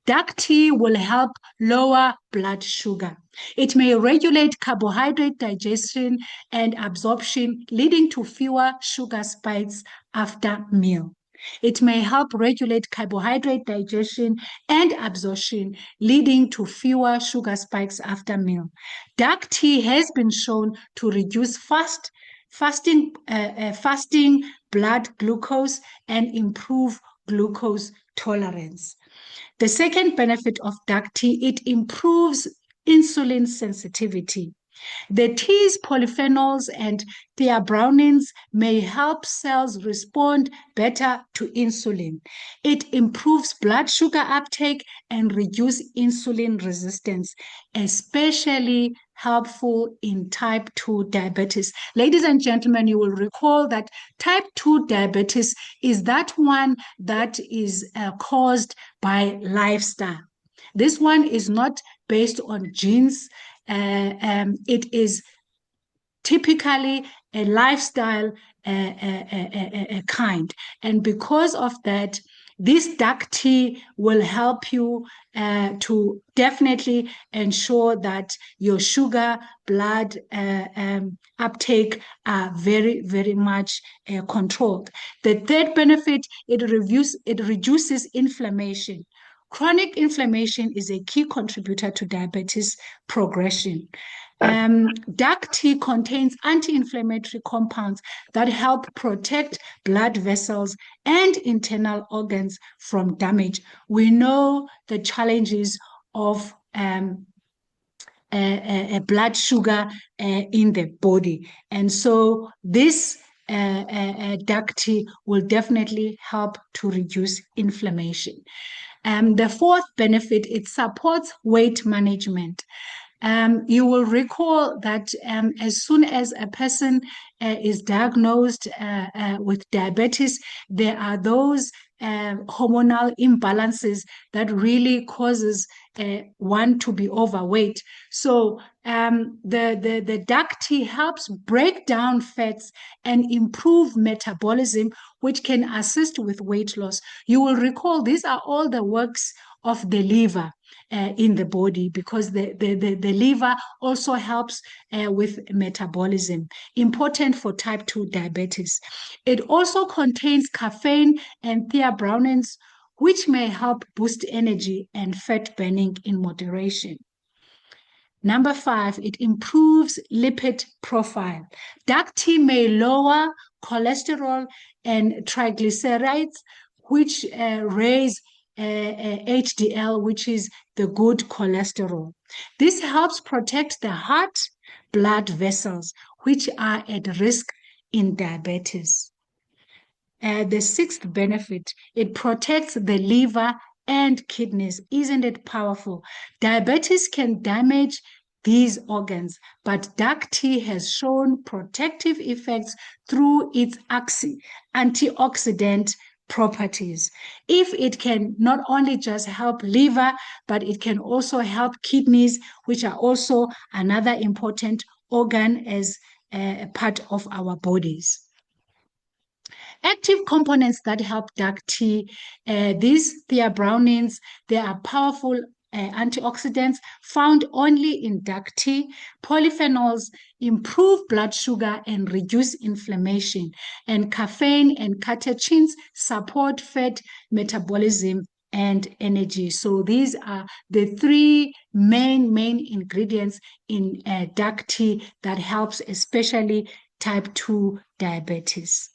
Dark tea will help lower blood sugar. It may regulate carbohydrate digestion and absorption, leading to fewer sugar spikes after meal. It may help regulate carbohydrate digestion and absorption, leading to fewer sugar spikes after meal. Dark tea has been shown to reduce fasting blood glucose and improve glucose tolerance. The second benefit of dark tea, it improves insulin sensitivity. The tea's polyphenols and theobromines may help cells respond better to insulin. It improves blood sugar uptake and reduce insulin resistance, especially helpful in type 2 diabetes. Ladies and gentlemen, you will recall that type 2 diabetes is that one that is caused by lifestyle. This one is not based on genes. It is typically a lifestyle kind. And because of that, this dark tea will help you to definitely ensure that your sugar, blood uptake are very, very much controlled. The third benefit, it reduces inflammation. Chronic inflammation is a key contributor to diabetes progression. Dark tea contains anti-inflammatory compounds that help protect blood vessels and internal organs from damage. We know the challenges of blood sugar in the body. And so this dark tea will definitely help to reduce inflammation. The fourth benefit, it supports weight management. You will recall that as soon as a person is diagnosed with diabetes, there are those hormonal imbalances that really causes one to be overweight. So the dark tea helps break down fats and improve metabolism, which can assist with weight loss. You will recall these are all the works of the liver in the body, because the liver also helps with metabolism, important for type 2 diabetes. It also contains caffeine and theobromines, which may help boost energy and fat burning in moderation. Number 5, it improves lipid profile. Dark tea may lower cholesterol and triglycerides, which raise HDL, which is the good cholesterol. This helps protect the heart, blood vessels, which are at risk in diabetes. The sixth benefit, it protects the liver and kidneys. Isn't it powerful? Diabetes can damage these organs, but dark tea has shown protective effects through its antioxidant properties. If it can not only just help liver, but it can also help kidneys, which are also another important organ as a part of our bodies. Active components that help dark tea, these theobromines, they are powerful antioxidants found only in dark tea. Polyphenols improve blood sugar and reduce inflammation. And caffeine and catechins support fat metabolism and energy. So these are the three main ingredients in dark tea that helps especially type 2 diabetes.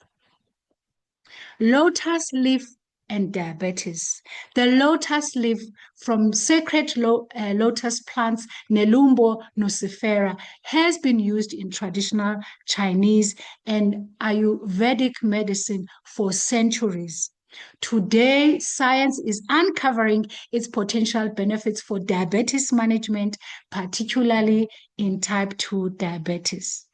Lotus leaf and diabetes. The lotus leaf from sacred lotus plants, Nelumbo nucifera, has been used in traditional Chinese and Ayurvedic medicine for centuries. Today, science is uncovering its potential benefits for diabetes management, particularly in type 2 diabetes.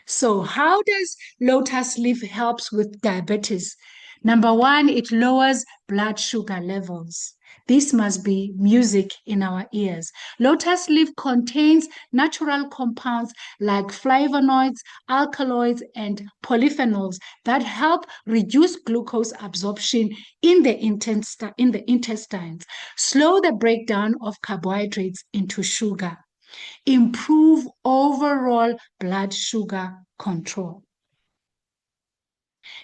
So how does lotus leaf helps with diabetes? Number 1, it lowers blood sugar levels. This must be music in our ears. Lotus leaf contains natural compounds like flavonoids, alkaloids, and polyphenols that help reduce glucose absorption in the intestines, slow the breakdown of carbohydrates into sugar, improve overall blood sugar control.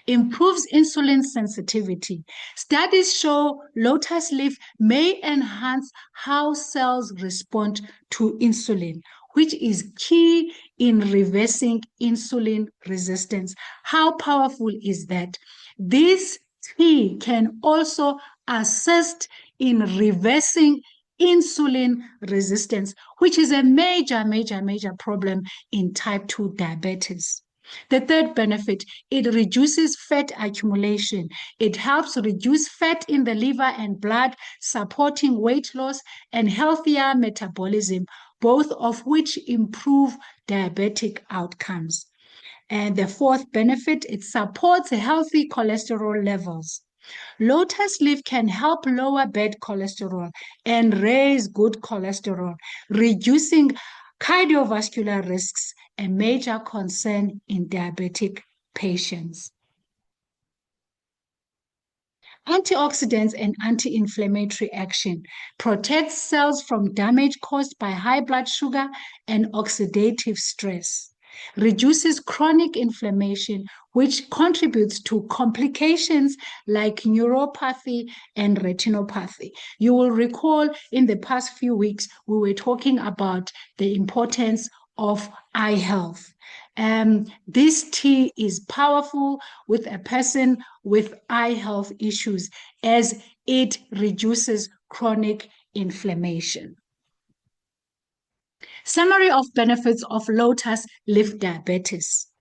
Improves insulin sensitivity. Studies show lotus leaf may enhance how cells respond to insulin, which is key in reversing insulin resistance. How powerful is that? This tea can also assist in reversing insulin resistance, which is a major, major, major problem in type 2 diabetes. The third benefit, it reduces fat accumulation. It helps reduce fat in the liver and blood, supporting weight loss and healthier metabolism, both of which improve diabetic outcomes. And the fourth benefit, it supports healthy cholesterol levels. Lotus leaf can help lower bad cholesterol and raise good cholesterol, reducing cardiovascular risks, a major concern in diabetic patients. Antioxidants and anti-inflammatory action protects cells from damage caused by high blood sugar and oxidative stress, reduces chronic inflammation, which contributes to complications like neuropathy and retinopathy. You will recall in the past few weeks, we were talking about the importance of eye health. This tea is powerful with a person with eye health issues as it reduces chronic inflammation. Summary of benefits of lotus leaf diabetes.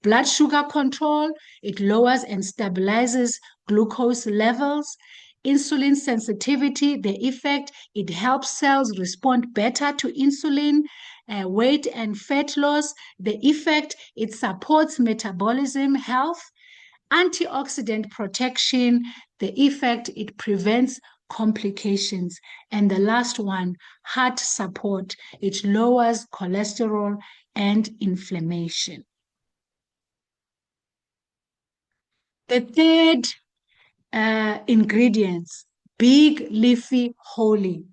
Blood sugar control, it lowers and stabilizes glucose levels. Insulin sensitivity, the effect, it helps cells respond better to insulin. Weight and fat loss, the effect, it supports metabolism health. Antioxidant protection, the effect, it prevents complications. And the last one, heart support, it lowers cholesterol and inflammation. The third ingredients, big leafy holly.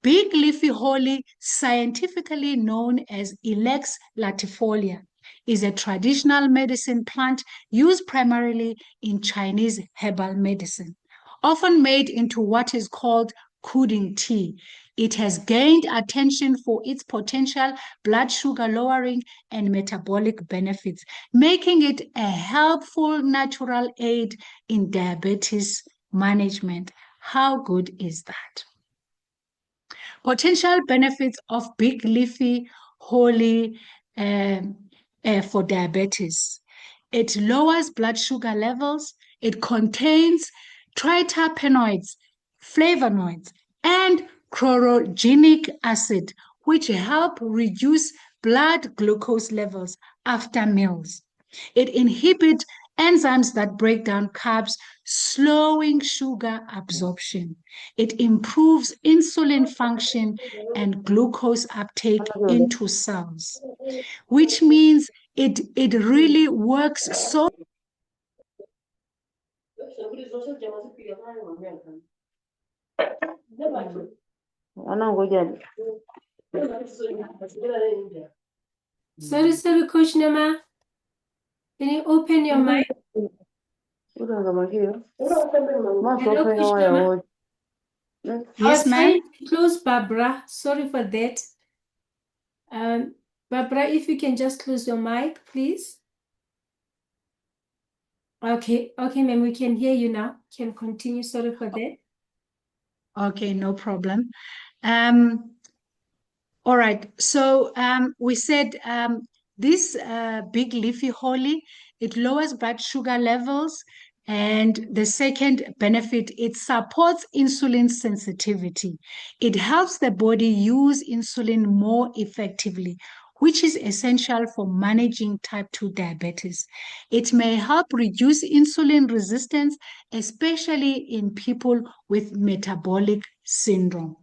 Big leafy holly, scientifically known as Ilex latifolia, is a traditional medicine plant used primarily in Chinese herbal medicine, often made into what is called Kuding tea. It has gained attention for its potential blood sugar lowering and metabolic benefits, making it a helpful natural aid in diabetes management. How good is that? Potential benefits of big leafy holly for diabetes. It lowers blood sugar levels. It contains triterpenoids, flavonoids, and chlorogenic acid, which help reduce blood glucose levels after meals. It inhibits enzymes that break down carbs, slowing sugar absorption. It improves insulin function and glucose uptake into cells, which means it really works so. Sorry, Coach Nama. Can you open your mic? Hello, Coach Nama. Yes, ma'am. Close Barbara. Sorry for that. Barbara, if you can just close your mic, please. Okay, ma'am, we can hear you now. Can continue. Sorry for that. Okay, no problem. All right, so we said this big leafy holly, it lowers blood sugar levels. And the second benefit, it supports insulin sensitivity. It helps the body use insulin more effectively, which is essential for managing type 2 diabetes. It may help reduce insulin resistance, especially in people with metabolic syndrome.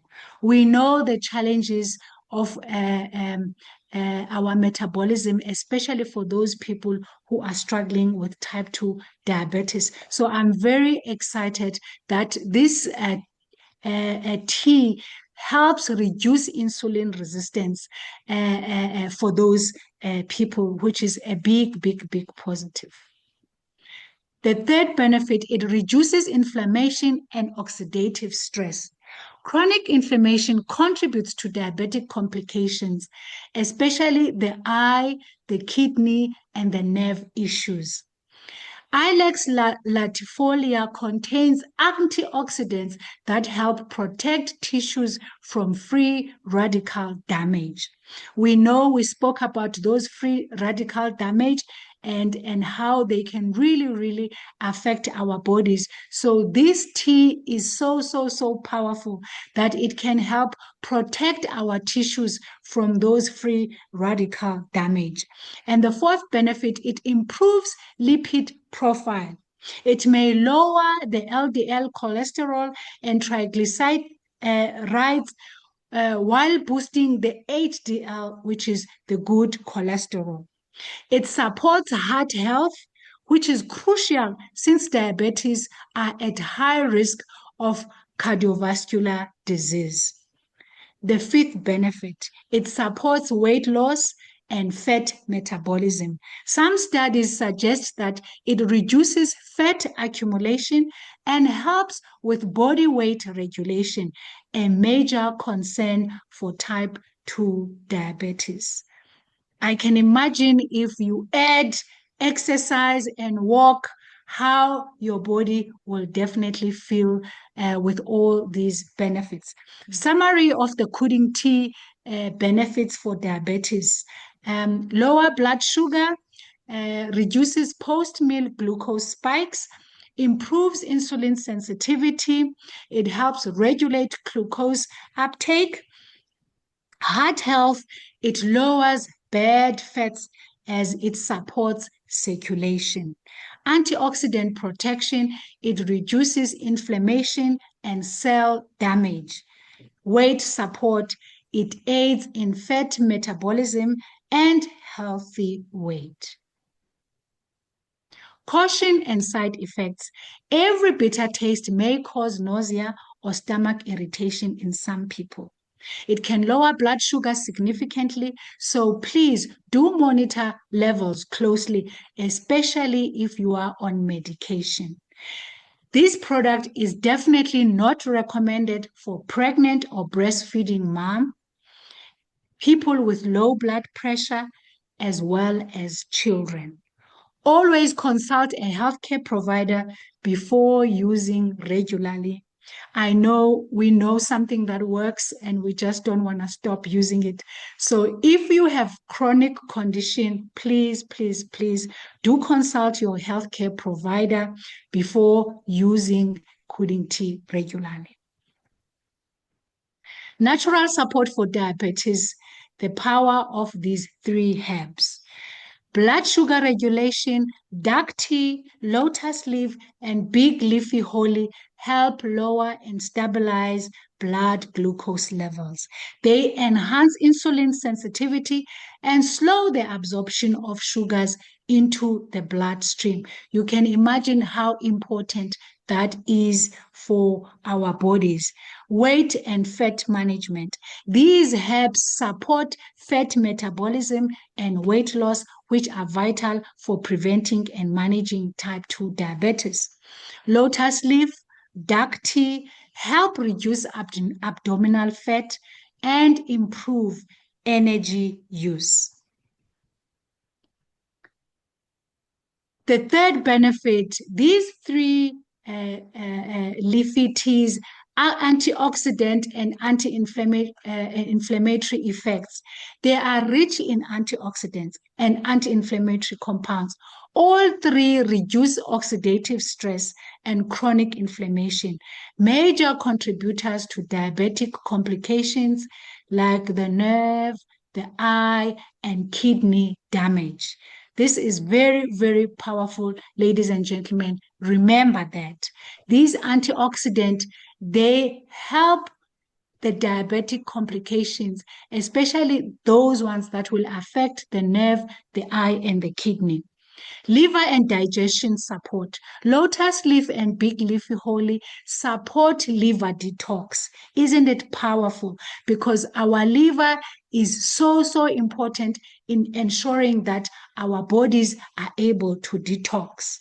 We know the challenges of our metabolism, especially for those people who are struggling with type 2 diabetes. So I'm very excited that this tea helps reduce insulin resistance for those people, which is a big, big, big positive. The third benefit, it reduces inflammation and oxidative stress. Chronic inflammation contributes to diabetic complications, especially the eye, the kidney, and the nerve issues. Ilex latifolia contains antioxidants that help protect tissues from free radical damage. We know we spoke about those free radical damage and how they can really affect our bodies. So this tea is so powerful that it can help protect our tissues from those free radical damage. And the fourth benefit, it improves lipid profile. It may lower the LDL cholesterol and triglyceride while boosting the HDL, which is the good cholesterol. It supports heart health, which is crucial since diabetes are at high risk of cardiovascular disease. The fifth benefit, it supports weight loss and fat metabolism. Some studies suggest that it reduces fat accumulation and helps with body weight regulation, a major concern for type 2 diabetes. I can imagine if you add exercise and walk, how your body will definitely feel with all these benefits. Summary of the Kuding tea benefits for diabetes. Lower blood sugar, reduces post-meal glucose spikes, improves insulin sensitivity, it helps regulate glucose uptake. Heart health, it lowers bad fats as it supports circulation. Antioxidant protection, it reduces inflammation and cell damage. Weight support, it aids in fat metabolism and healthy weight. Caution and side effects. Every bitter taste may cause nausea or stomach irritation in some people. It can lower blood sugar significantly, so please do monitor levels closely, especially if you are on medication. This product is definitely not recommended for pregnant or breastfeeding mom, people with low blood pressure, as well as children. Always consult a healthcare provider before using regularly. I know we know something that works and we just don't want to stop using it. So if you have chronic condition, please do consult your healthcare provider before using Kuding tea regularly. Natural support for diabetes, the power of these 3 herbs. Blood sugar regulation, dark tea, lotus leaf, and big leafy holly help lower and stabilize blood glucose levels. They enhance insulin sensitivity and slow the absorption of sugars into the bloodstream. You can imagine how important that is for our bodies. Weight and fat management. These herbs support fat metabolism and weight loss, which are vital for preventing and managing type 2 diabetes. Lotus leaf, dark tea help reduce abdominal fat and improve energy use. The third benefit, these 3 leafy teas are antioxidant and anti-inflammatory effects. They are rich in antioxidants and anti-inflammatory compounds. All 3 reduce oxidative stress and chronic inflammation, major contributors to diabetic complications like the nerve, the eye, and kidney damage. This is very powerful, ladies and gentlemen. Remember that. These antioxidants, they help the diabetic complications, especially those ones that will affect the nerve, the eye, and the kidney. Liver and digestion support. Lotus leaf and big leafy holly support liver detox. Isn't it powerful? Because our liver is so important in ensuring that our bodies are able to detox.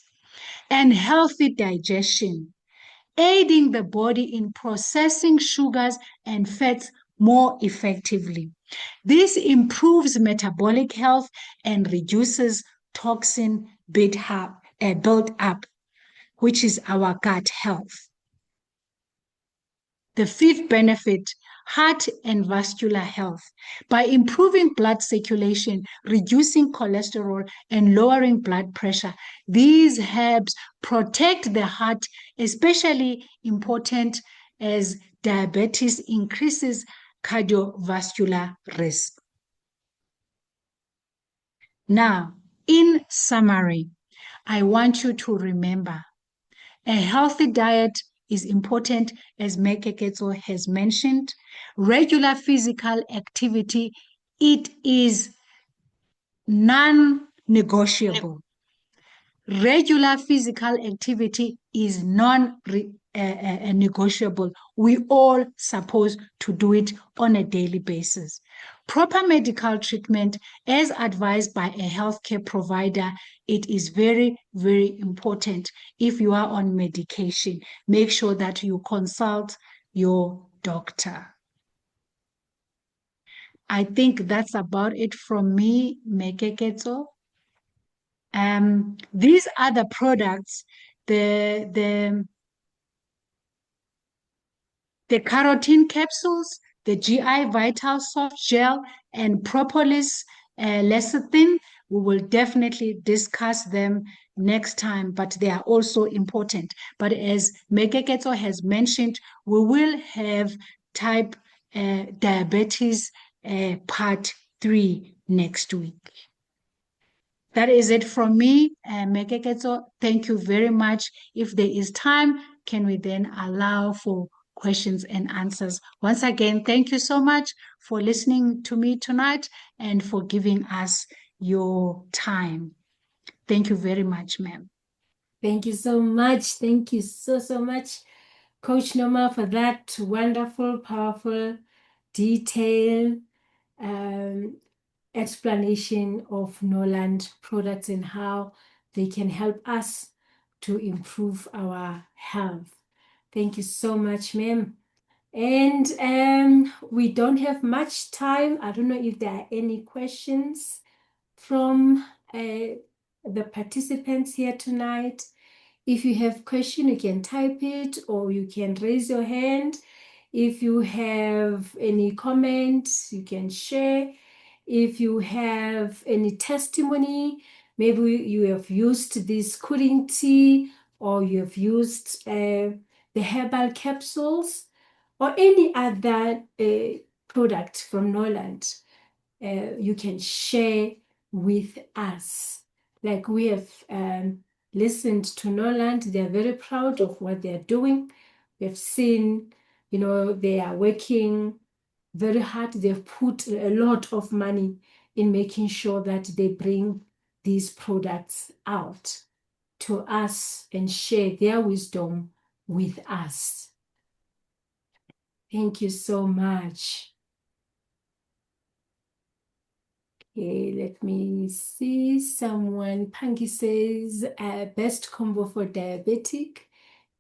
And healthy digestion, aiding the body in processing sugars and fats more effectively. This improves metabolic health and reduces toxin built up, which is our gut health. The fifth benefit, heart and vascular health. By improving blood circulation, reducing cholesterol, and lowering blood pressure, these herbs protect the heart, especially important as diabetes increases cardiovascular risk. Now, in summary, I want you to remember a healthy diet is important, as Mekeketso has mentioned. Regular physical activity, it is non-negotiable. Regular physical activity is non-negotiable. We all supposed to do it on a daily basis. Proper medical treatment, as advised by a healthcare provider, it is very, very important. If you are on medication, make sure that you consult your doctor. I think that's about it from me, Mekeketso. These other products, the carotene capsules, the GI Vital Soft Gel, and propolis lecithin, we will definitely discuss them next time, but they are also important. But as Mekeketso has mentioned, we will have type diabetes part 3 next week. That is it from me, Mekeketso. Thank you very much. If there is time, can we then allow for questions and answers? Once again, thank you so much for listening to me tonight and for giving us your time. Thank you very much, ma'am. Thank you so much. Thank you so much, Coach Noma, for that wonderful, powerful, detailed explanation of Norland products and how they can help us to improve our health. Thank you so much, ma'am. And we don't have much time. I don't know if there are any questions from the participants here tonight. If you have question, you can type it or you can raise your hand. If you have any comments, you can share. If you have any testimony, maybe you have used this Kuding tea or you have used the Herbal capsules or any other product from Norland, you can share with us. Like we have listened to Norland, they are very proud of what they are doing. We have seen, they are working very hard. They've put a lot of money in making sure that they bring these products out to us and share their wisdom with us. Thank you so much. Okay, let me see. Someone, Pangi says, best combo for diabetic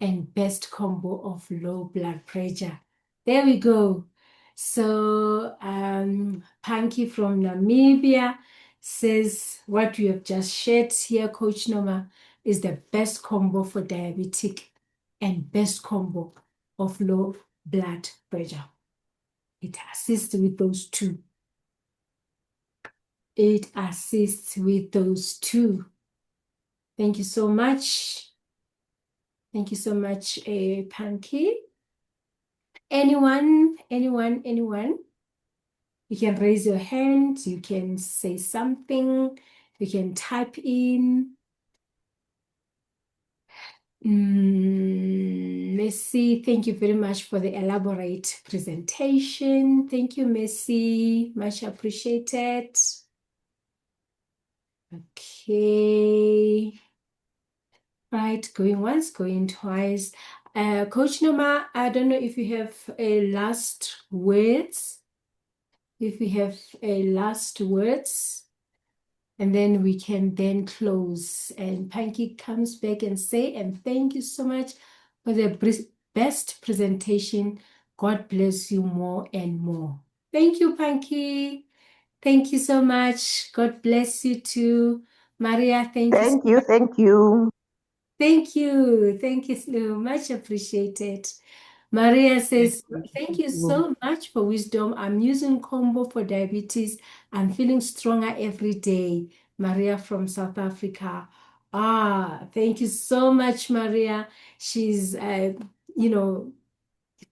and best combo of low blood pressure. There we go. So Panki from Namibia says what you have just shared here, Coach Noma, is the best combo for diabetic and best combo of low blood pressure. It assists with those two. It assists with those two. Thank you so much. Thank you so much, Panki. Anyone? You can raise your hand. You can say something. You can type in. Messi, thank you very much for the elaborate presentation. Thank you, Messi. Much appreciated. Okay. Right, going once, going twice. Coach Noma, I don't know if you have a last words. If we have a last words, and then we can then close. And Panky comes back and say, and thank you so much for the best presentation. God bless you more and more. Thank you, Panky. Thank you so much. God bless you too. Maria, thank you. Thank you, thank you. Thank you. Thank you, Slu. Much appreciated. Maria says, thank you so much for wisdom. I'm using combo for diabetes. I'm feeling stronger every day. Maria from South Africa. Ah, thank you so much, Maria. She's, you know,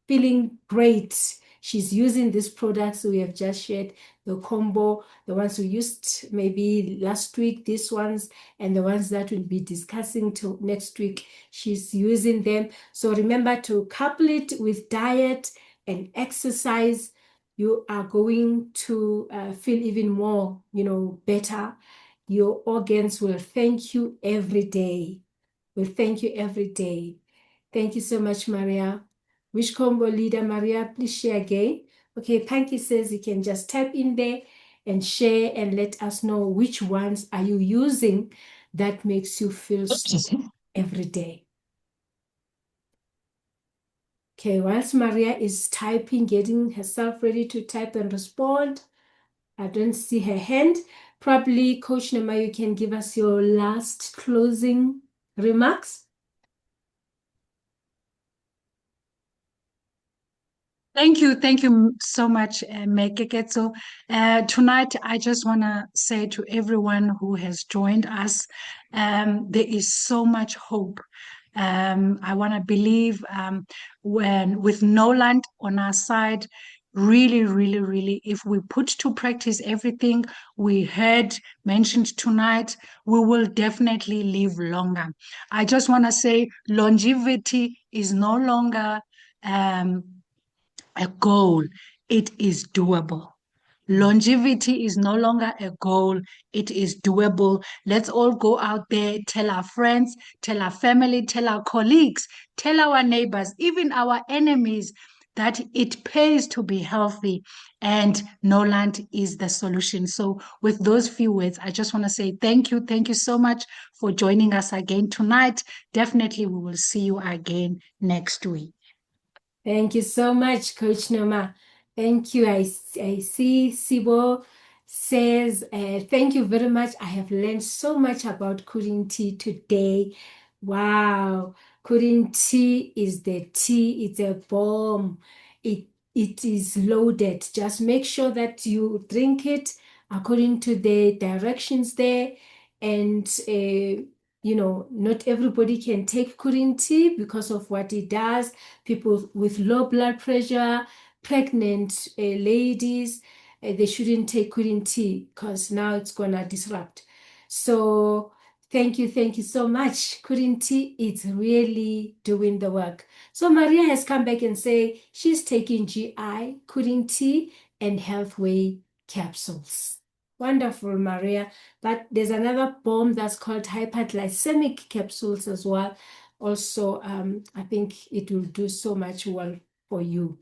feeling great. She's using these products we have just shared, the combo, the ones we used maybe last week, these ones, and the ones that we'll be discussing till next week. She's using them. So remember to couple it with diet and exercise. You are going to feel even more, better. Your organs will thank you every day. Will thank you every day. Thank you so much, Maria. Which combo leader, Maria? Please share again. Okay, Panky says you can just type in there and share and let us know which ones are you using that makes you feel strong every day. Okay, whilst Maria is typing, getting herself ready to type and respond, I don't see her hand. Probably, Coach Nema, you can give us your last closing remarks. Thank you so much, Mekeketso. Tonight, I just want to say to everyone who has joined us, there is so much hope. I want to believe when with Norland on our side, really, if we put to practice everything we heard mentioned tonight, we will definitely live longer. I just want to say longevity is no longer a goal, it is doable. Longevity is no longer a goal, it is doable. Let's all go out there, tell our friends, tell our family, tell our colleagues, tell our neighbors, even our enemies that it pays to be healthy and Norland is the solution. So with those few words, I just want to say thank you. Thank you so much for joining us again tonight. Definitely we will see you again next week. Thank you so much, Coach Noma. Thank you. I see Sibo says, thank you very much. I have learned so much about Kuding tea today. Wow. Kuding tea is the tea. It's a bomb. It is loaded. Just make sure that you drink it according to the directions there. And not everybody can take Kuding tea because of what it does. People with low blood pressure, pregnant ladies, they shouldn't take Kuding tea because now it's gonna disrupt. So thank you so much. Kuding tea, it's really doing the work. So Maria has come back and say she's taking GI, Kuding tea, and Healthway capsules. Wonderful, Maria. But there's another bomb that's called hyperglycemic capsules as well. Also, I think it will do so much well for you.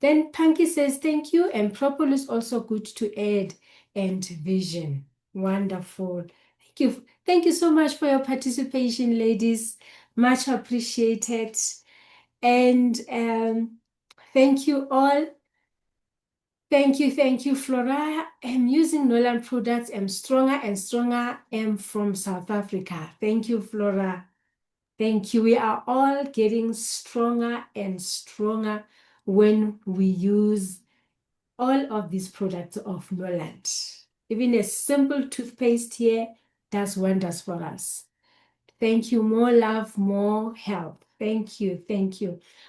Then Panky says, thank you. And propolis also good to add and vision. Wonderful. Thank you. Thank you so much for your participation, ladies. Much appreciated. And thank you all. Thank you, Flora. I'm using Norland products. I'm stronger and stronger. I'm from South Africa. Thank you, Flora. Thank you. We are all getting stronger and stronger when we use all of these products of Norland. Even a simple toothpaste here does wonders for us. Thank you. More love, more help. Thank you.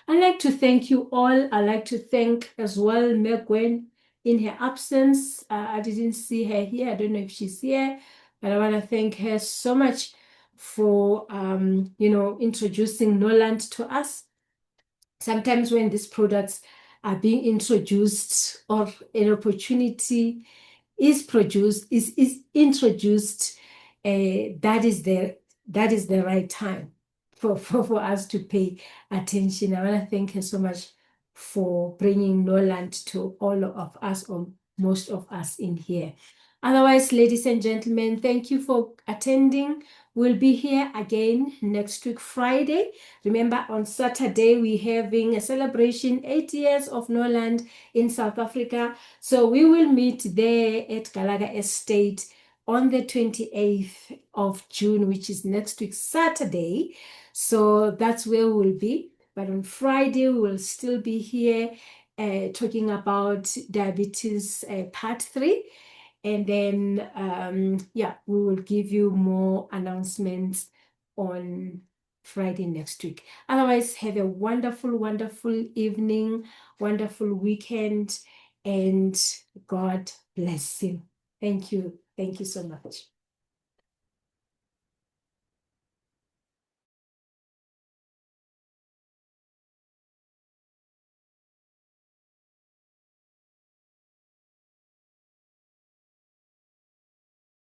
I'd like to thank you all. I'd like to thank as well Megwen in her absence. I didn't see her here. I don't know if she's here, but I want to thank her so much for introducing Norland to us. Sometimes when these products are being introduced or an opportunity is introduced, that is the right time for us to pay attention. I want to thank her so much for bringing Norland to all of us, or most of us in here. Otherwise, ladies and gentlemen, thank you for attending. We'll be here again next week, Friday. Remember, on Saturday, we're having a celebration, 8 years of Norland in South Africa. So we will meet there at Galaga Estate on the 28th of June, which is next week, Saturday. So that's where we'll be. But on Friday, we'll still be here talking about diabetes part 3. And then, yeah, we will give you more announcements on Friday next week. Otherwise, have a wonderful, wonderful evening, wonderful weekend, and God bless you. Thank you. Thank you so much.